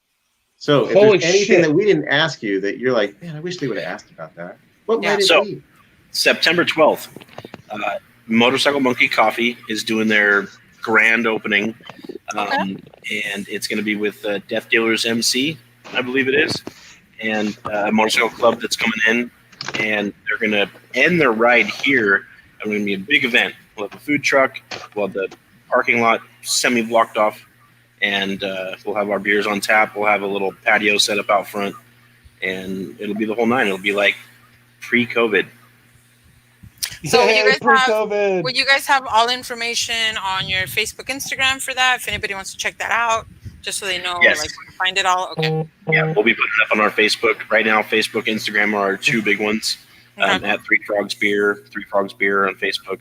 So, if Holy there's anything shit. that we didn't ask you that you're like, man, I wish they would have asked about that. What might it So- be? September 12th, Motorcycle Monkey Coffee is doing their grand opening, and it's going to be with Death Dealers MC, I believe it is, and a motorcycle club that's coming in, and they're going to end their ride here. And we're going to be a big event. We'll have a food truck, we'll have the parking lot semi-blocked off, and we'll have our beers on tap. We'll have a little patio set up out front, and it'll be the whole nine. It'll be like pre-COVID. So Yay, will you guys have all information on your Facebook, Instagram for that? If anybody wants to check that out, just so they know Yes. like where to find it all. Okay. Yeah, we'll be putting it up on our Facebook. Right now, Facebook, Instagram are our two big ones. Okay. At Three Frogs Beer on Facebook.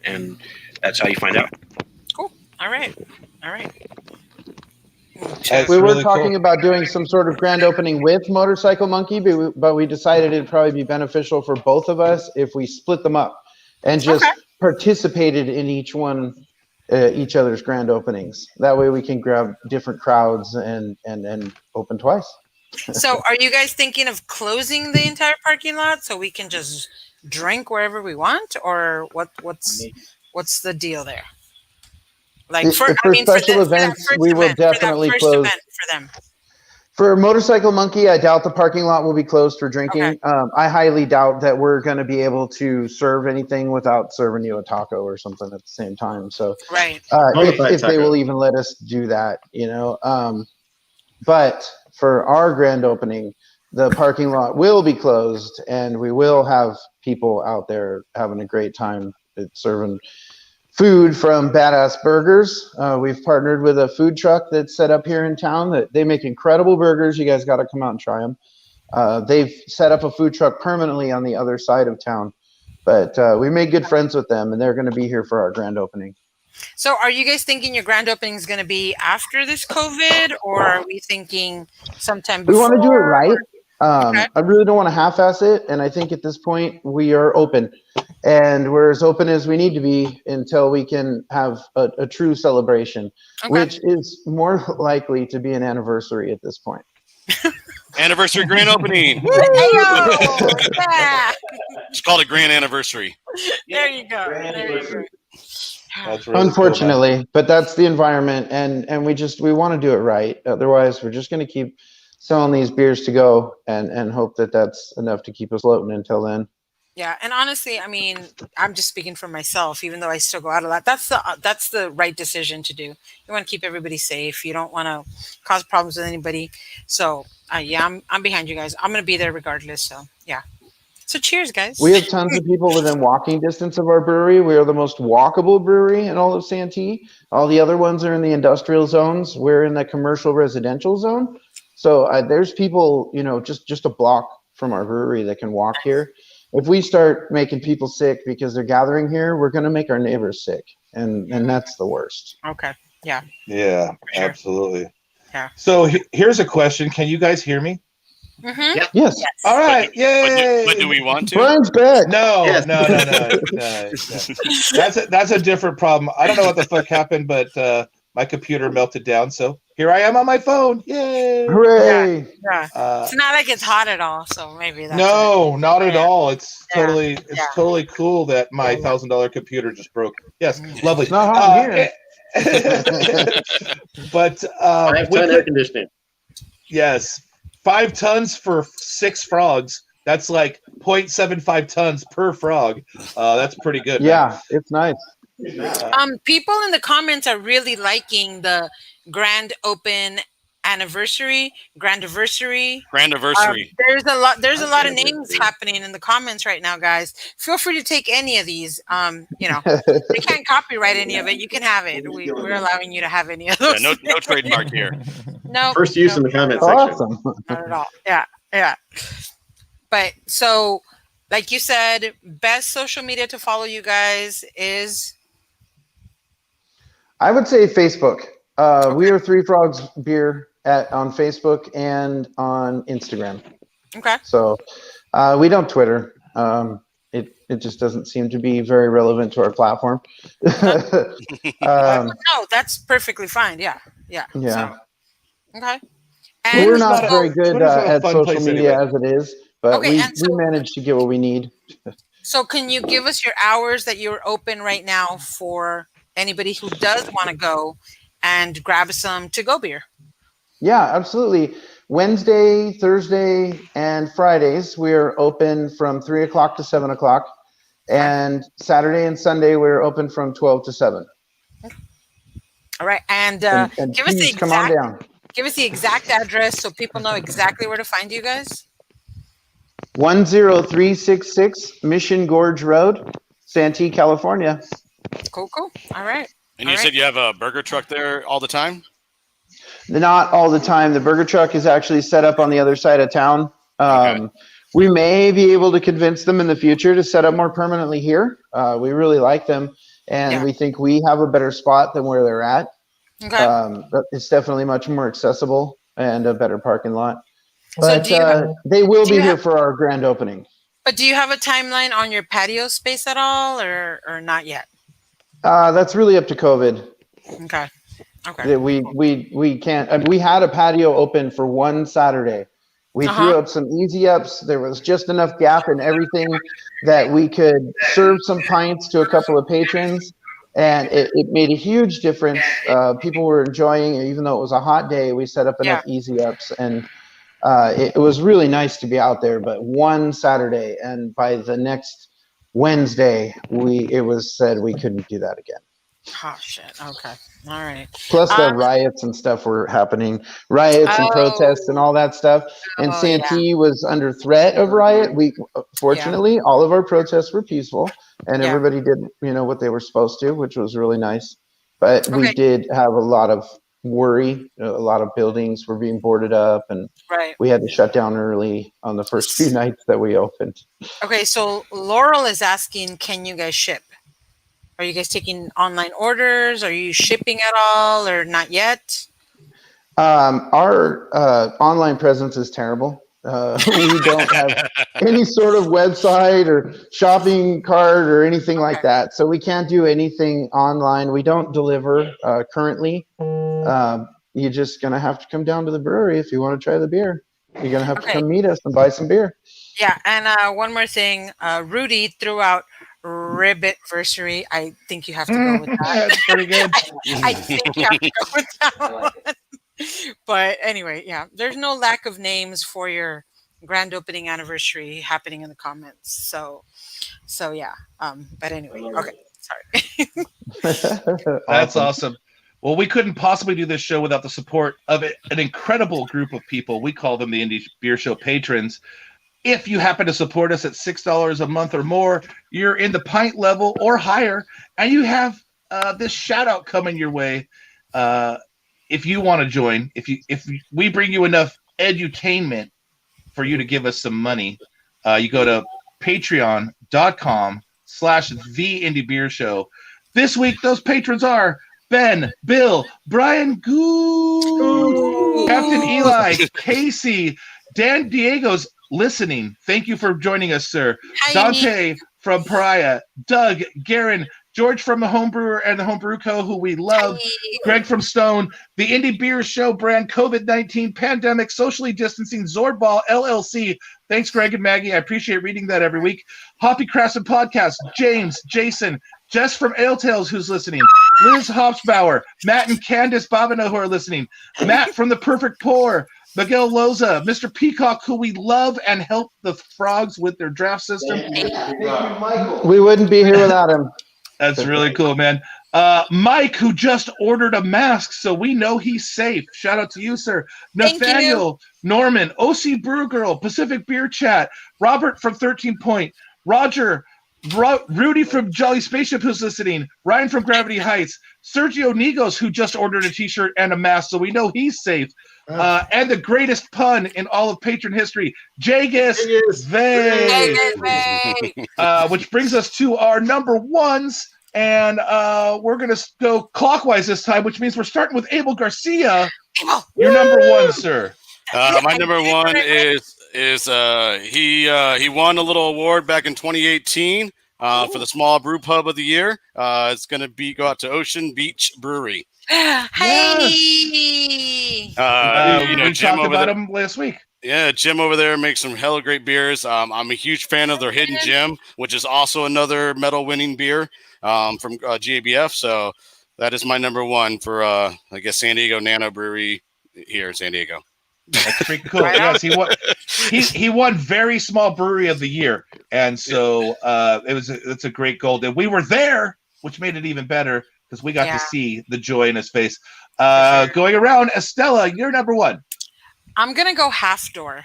And that's how you find out. Cool. All right. We were talking about doing some sort of grand opening with Motorcycle Monkey, but we decided it'd probably be beneficial for both of us if we split them up and just participated in each other's grand openings. That way we can grab different crowds and open twice. So are you guys thinking of closing the entire parking lot so we can just drink wherever we want, or what's the deal there? Like For special events, we will definitely first close. event for them. For Motorcycle Monkey, I doubt the parking lot will be closed for drinking. Okay. I highly doubt that we're going to be able to serve anything without serving you a taco or something at the same time. So, Right. if they will even let us do that, But for our grand opening, the parking lot will be closed, and we will have people out there having a great time serving food from Badass Burgers. We've partnered with a food truck that's set up here in town. That they make incredible burgers. You guys got to come out and try them. They've set up a food truck permanently on the other side of town, but we made good friends with them, and they're going to be here for our grand opening. So are you guys thinking your grand opening is going to be after this COVID, or are we thinking sometime before? We want to do it right. Okay. I really don't want to half-ass it, and I think at this point we are open, and we're as open as we need to be until we can have a true celebration, which is more likely to be an anniversary at this point. Anniversary grand opening. Yeah. It's called a grand anniversary. There you go. There you go. That's really Unfortunately, cool, but that's the environment, and we want to do it right. Otherwise, we're just going to keep selling these beers to go and hope that that's enough to keep us floating until then. Yeah, and honestly, I mean, I'm just speaking for myself. Even though I still go out a lot, that's the right decision to do. You want to keep everybody safe. You don't want to cause problems with anybody. So, yeah, I'm behind you guys. I'm going to be there regardless. So, yeah. So, cheers, guys. We have tons of people within walking distance of our brewery. We are the most walkable brewery in all of Santee. All the other ones are in the industrial zones. We're in the commercial residential zone. So there's people, just a block from our brewery that can walk here. If we start making people sick because they're gathering here, we're going to make our neighbors sick, and that's the worst. Okay. Yeah. Yeah, Sure. Absolutely. Yeah. So here's a question. Can you guys hear me? Mm-hmm. Yep. Yes. All right. Yay. But do we want to? Brian's back. No, Yes. no. That's a different problem. I don't know what the fuck happened, but my computer melted down. So here I am on my phone. Yay. Hooray. Yeah. It's not like it's hot at all, so maybe that's No, not at Yeah. all. It's Yeah. totally cool that my $1,000 computer just broke. Yes, lovely. It's not hot here. But 5-ton air conditioning. yes, 5 tons for 6 frogs. That's like 0.75 tons per frog. That's pretty good. Yeah, it's nice. People in the comments are really liking the grand open anniversary, grandiversary. There's a lot of names happening in the comments right now, guys. Feel free to take any of these. They can't copyright any of it. You can have it. We're allowing you to have any of those. Yeah, no trademark here. No. First use in the comment section. Awesome. Not at all. Yeah. But so, like you said, best social media to follow you guys is. I would say Facebook. We are Three Frogs Beer on Facebook and on Instagram. Okay. So we don't Twitter. It just doesn't seem to be very relevant to our platform. No, that's perfectly fine. Yeah. Yeah. So, okay. We're not very good Twitter's a at fun social place media anyway. as it is, but Okay, and so- we manage to get what we need. So can you give us your hours that you're open right now for anybody who does want to go and grab some to-go beer? Yeah, absolutely. Wednesday, Thursday, and Fridays, we're open from 3 o'clock to 7 o'clock. And Saturday and Sunday, we're open from 12 to 7. All right. And give us the please come on down. Give us the exact address so people know exactly where to find you guys. 10366 Mission Gorge Road, Santee, California. Cool. All right. And you said you have a burger truck there all the time? Not all the time. The burger truck is actually set up on the other side of town. Okay. We may be able to convince them in the future to set up more permanently here. We really like them, and we think we have a better spot than where they're at. Okay. It's definitely much more accessible and a better parking lot. So But they will be here for our grand opening. But do you have a timeline on your patio space at all, or not yet? That's really up to COVID. Okay. We can't. We had a patio open for one Saturday. We threw up some easy ups. There was just enough gap in everything that we could serve some pints to a couple of patrons. and it made a huge difference. People were enjoying it, even though it was a hot day. We set up enough easy ups, and it was really nice to be out there. But one Saturday, and by the next Wednesday, it was said we couldn't do that again. Oh shit. Okay. All right. Plus the riots and stuff were happening, riots and protests and all that stuff. And Santee was under threat of riot. Fortunately, all of our protests were peaceful, and everybody did, what they were supposed to, which was really nice. But we did have a lot of worry. A lot of buildings were being boarded up, and we had to shut down early on the first few nights that we opened. Okay, so Laurel is asking, can you guys ship? Are you guys taking online orders? Are you shipping at all, or not yet? Our online presence is terrible. We don't have any sort of website or shopping cart or anything like that. So we can't do anything online. We don't deliver currently. You're just going to have to come down to the brewery if you want to try the beer. You're going to have to come meet us and buy some beer. Yeah, and one more thing. Rudy threw out Ribitversary. I think you have to go with that. That's pretty good. I think you have to go with that one. But anyway, there's no lack of names for your grand opening anniversary happening in the comments. So yeah. But anyway, okay. Sorry. That's awesome. Well, we couldn't possibly do this show without the support of an incredible group of people. We call them the Indie Beer Show patrons. If you happen to support us at $6 a month or more, you're in the pint level or higher, and you have this shout out coming your way. If you want to join, if we bring you enough edutainment for you to give us some money, you go to patreon.com/TheIndieBeerShow. This week, those patrons are Ben, Bill, Brian Goo, Captain Eli, Casey, Dan Diego's listening. Thank you for joining us, sir. Hi. Dante from Pariah, Doug, Garen, George from the Homebrewer and the Homebrew Co., who we love, Greg from Stone, the Indie Beer Show brand, COVID-19 pandemic, socially distancing, Zorball LLC. Thanks, Greg and Maggie. I appreciate reading that every week. Hoppy Crafts and Podcast, James, Jason, Jess from Ale Tales, who's listening, Liz Hopsbauer, Matt and Candace Bobino, who are listening, Matt from The Perfect Pour, Miguel Loza, Mr. Peacock, who we love and help the frogs with their draft system. We wouldn't be here without him. That's really cool, man. Mike, who just ordered a mask, so we know he's safe. Shout out to you, sir. Nathaniel, Norman, OC Brew Girl, Pacific Beer Chat, Robert from 13 Point, Roger, Rudy from Jolly Spaceship, who's listening, Ryan from Gravity Heights, Sergio Nigos, who just ordered a t-shirt and a mask, so we know he's safe. And the greatest pun in all of patron history, Jagus Vay. Which brings us to our number ones, and we're going to go clockwise this time, which means we're starting with Abel Garcia. Your number one, sir. My number one is he won a little award back in 2018 for the Small Brew Pub of the Year. It's going to go out to Ocean Beach Brewery. Hey, We Jim talked over about there. him last week. Yeah, Jim over there makes some hella great beers. I'm a huge fan of their Hidden Gem, which is also another medal-winning beer from GABF. So that is my number one for I guess San Diego Nano Brewery here in San Diego. That's pretty cool. Yes, he won very small brewery of the year, and so it's a great gold. And we were there, which made it even better because we got to see the joy in his face. Going around, Estella, you're number one. I'm gonna go Half Door.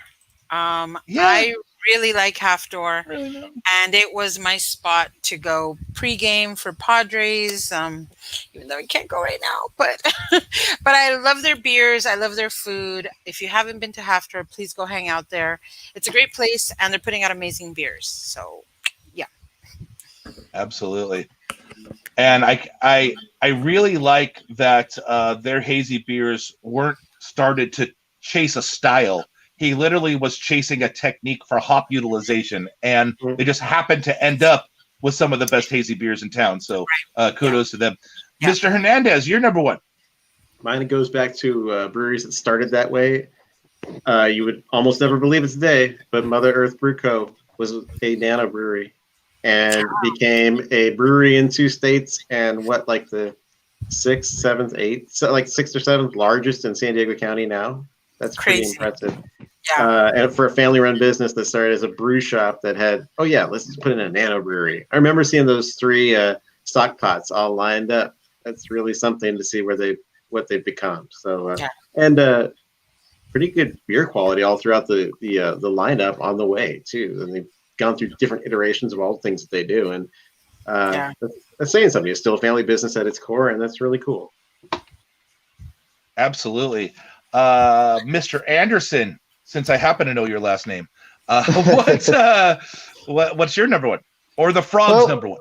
I really like Half Door, and it was my spot to go pregame for Padres. Even though I can't go right now, but but I love their beers. I love their food. If you haven't been to Half Door, please go hang out there. It's a great place, and they're putting out amazing beers. So, yeah, absolutely. And I really like that their hazy beers weren't started to chase a style. He literally was chasing a technique for hop utilization, and they just happened to end up with some of the best hazy beers in town. So kudos to them. Yeah. Mr. Hernandez, you're number one. Mine goes back to breweries that started that way. You would almost never believe it's today, but Mother Earth Brew Co. was a nano brewery. and became a brewery in 2 states and like the 6th, 7th, 8th, so like 6th or 7th largest in San Diego County now. That's pretty impressive. Yeah. And for a family-run business that started as a brew shop that had, let's just put in a nano brewery. I remember seeing those 3 stock pots all lined up. That's really something to see what they've become. So and pretty good beer quality all throughout the lineup on the way too. And they've gone through different iterations of all the things that they do. And that's saying something. It's still a family business at its core, and that's really cool. Absolutely. Mr. Anderson, since I happen to know your last name, what's your number one? Or the Frog's number one?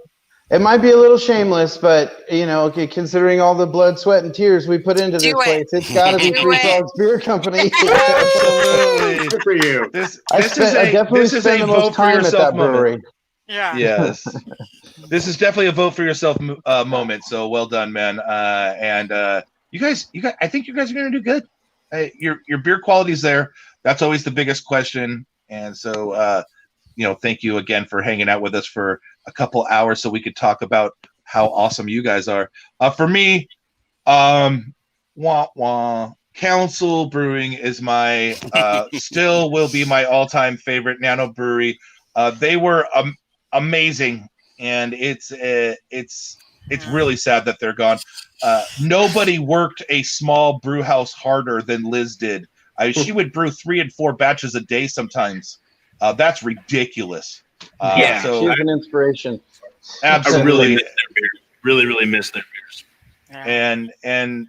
It might be a little shameless, but considering all the blood, sweat, and tears we put into this place, it's got to be Three Frogs Beer Company. Absolutely. Good for you. This is a vote for yourself moment. Yeah. Yes. This is definitely a vote for yourself moment. So well done, man. And you guys, I think you guys are going to do good. Your beer quality is there. That's always the biggest question. And so, thank you again for hanging out with us for a couple hours so we could talk about how awesome you guys are. For me, Council Brewing is my still will be my all-time favorite nano brewery. They were amazing, and it's really sad that they're gone. Nobody worked a small brew house harder than Liz did. She would brew 3 and 4 batches a day sometimes. That's ridiculous. So she's an inspiration. Absolutely. I really miss their beers. And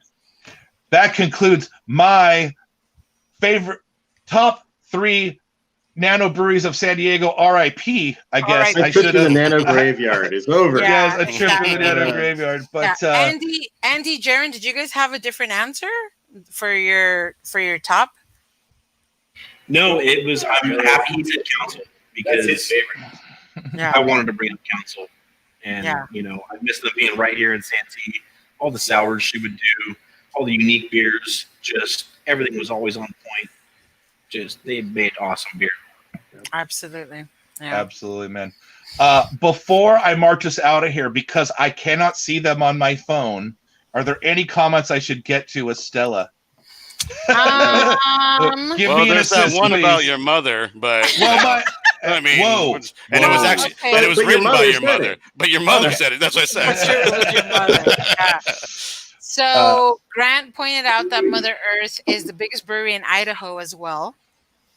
that concludes my favorite top 3 nano breweries of San Diego. RIP, I guess. I should have. The nano graveyard is over. Yes, a trip to the nano graveyard. But Andy, Jerren, did you guys have a different answer for your top? No, it was. I'm happy he said Council because that's his favorite. I wanted to bring up Council, and I miss them being right here in Santee. All the sours she would do, all the unique beers, just everything was always on point. Just they made awesome beer. Absolutely. Yeah. Absolutely, man. Before I march us out of here, because I cannot see them on my phone, are there any comments I should get to Estella? Give me there's that one please. About your mother, but I mean, and it was actually, but it was written by your mother. But your mother said it. That's what I said. That's true. It was your mother. Yeah. So Grant pointed out that Mother Earth is the biggest brewery in Idaho as well.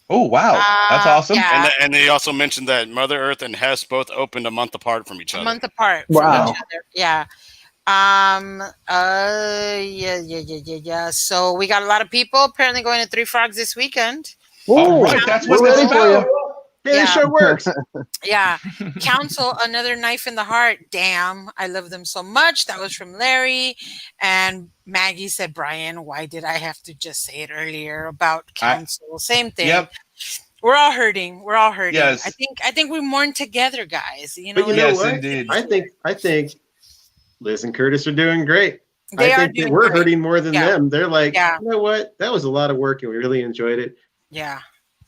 Oh wow, that's awesome! Yeah. And they also mentioned that Mother Earth and Hess both opened a month apart from each other. A month apart. Wow. From each other. Yeah. Yeah. So we got a lot of people apparently going to Three Frogs this weekend. All right, that's what it's about. Yeah, sure works. Yeah. Council, another knife in the heart. Damn, I love them so much. That was from Larry. And Maggie said, Brian, why did I have to just say it earlier about Council? Same thing. Yep. We're all hurting. Yes. I think we mourn together, guys. But you know yes, what? Indeed. I think Liz and Curtis are doing great. They I think we're hurting more than them. They're like, you know what? That was a lot of work and we really enjoyed it. Yeah.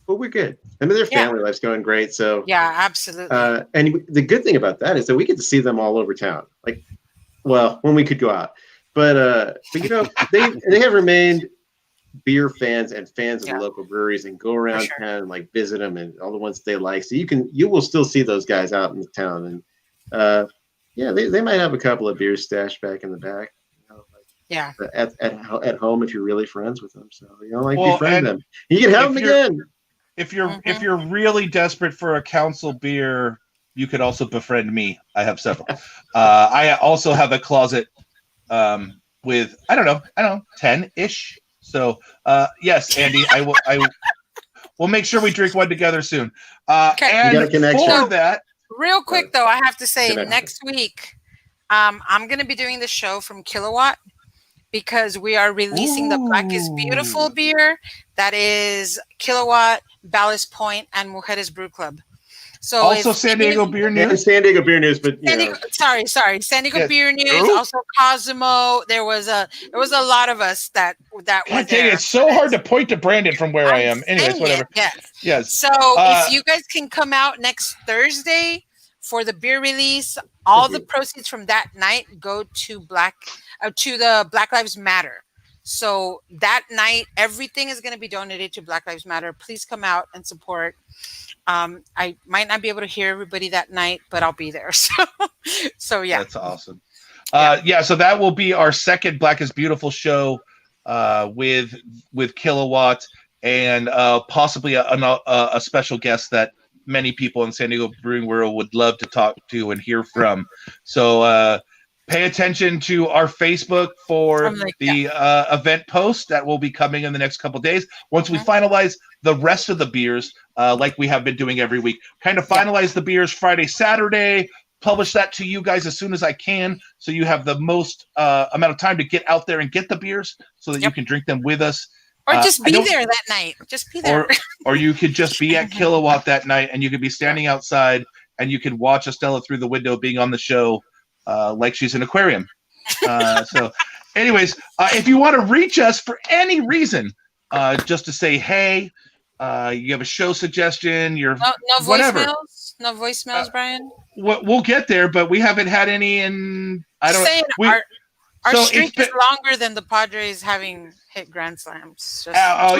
But we're good. I mean, their family life's going great. So yeah, absolutely. And the good thing about that is that we get to see them all over town. Like, well, when we could go out, but you know, they have remained beer fans and fans of the local breweries and go around town and like visit them and all the ones they like. So you will still see those guys out in the town. And they might have a couple of beers stashed back in the back. At home if you're really friends with them. So befriend them. You can have them again. If you're really desperate for a Council beer, you could also befriend me. I have several. I also have a closet with I don't know 10-ish. So yes, Andy, we'll make sure we drink one together soon. Okay. And for that, real quick though, I have to say next week, I'm going to be doing the show from Kilowatt. Because we are releasing the Black is Beautiful beer that is Kilowatt, Ballast Point, and Mujeres Brew Club. So also San Diego Beer News. And San Diego Beer News, but sorry, San Diego Beer News. Also Cosmo. There was a lot of us that were there. It's so hard to point to Brandon from where I am. Anyways, whatever. Yes. So if you guys can come out next Thursday for the beer release. All the proceeds from that night go to the Black Lives Matter. So that night, everything is going to be donated to Black Lives Matter. Please come out and support. I might not be able to hear everybody that night, but I'll be there. So yeah. That's awesome. So that will be our second Black is Beautiful show with Kilowatt and possibly a special guest that many people in San Diego brewing world would love to talk to and hear from. So pay attention to our Facebook for the event post that will be coming in the next couple of days. Once we finalize the rest of the beers, like we have been doing every week, kind of finalize the beers Friday, Saturday, publish that to you guys as soon as I can, so you have the most amount of time to get out there and get the beers so that you can drink them with us. Or just be there that night. Just be there. Or you could just be at Kilowatt that night, and you could be standing outside, and you could watch Estella through the window being on the show like she's an aquarium. So anyways, if you want to reach us for any reason, just to say, hey, you have a show suggestion, no whatever. voicemails? No voicemails, Brian? We'll get there, but we haven't had any in, I don't know. Our streak is longer than the Padres having hit grand slams.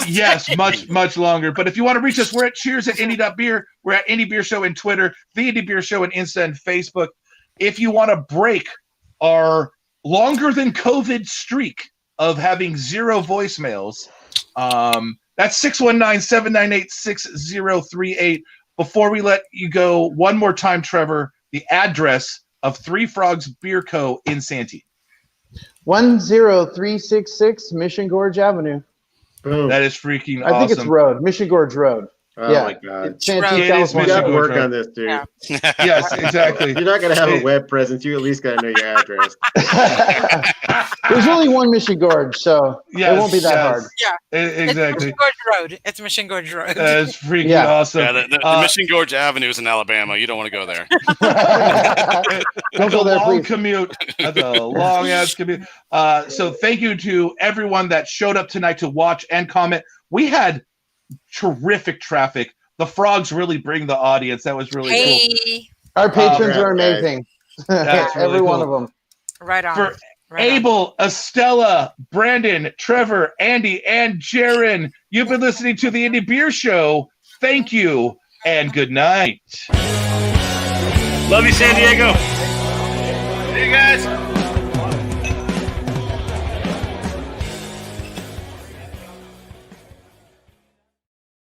Yes, much longer. But if you want to reach us, we're at cheers@indie.beer. We're at Indie Beer Show on Twitter, the Indie Beer Show on Insta and Facebook. If you want to break our longer than COVID streak of having 0 voicemails, that's 619-798-6038. Before we let you go, one more time, Trevor, the address of Three Frogs Beer Co. in Santee. 10366 Mission Gorge Avenue. Boom. That is freaking awesome. I think it's Road, Mission Gorge Road. Oh my God. Santee, We got to work on this, dude. Yeah. Yes, exactly. You're not going to have a web presence. You at least got to know your address. There's only one Mission Gorge, so it won't be that hard. Yeah, exactly. It's Mission Gorge Road. That's freaking awesome. Yeah, the Mission Gorge Avenue is in Alabama. You don't want to go there. Don't go there, please. Commute. That's a long ass commute. So thank you to everyone that showed up tonight to watch and comment. We had terrific traffic. The frogs really bring the audience. That was really cool. Our patrons are amazing. That's really Every cool. one of them. Right on. For Abel, Estella, Brandon, Trevor, Andy, and Jerren, you've been listening to the Indie Beer Show. Thank you and good night. Love you, San Diego. See you guys.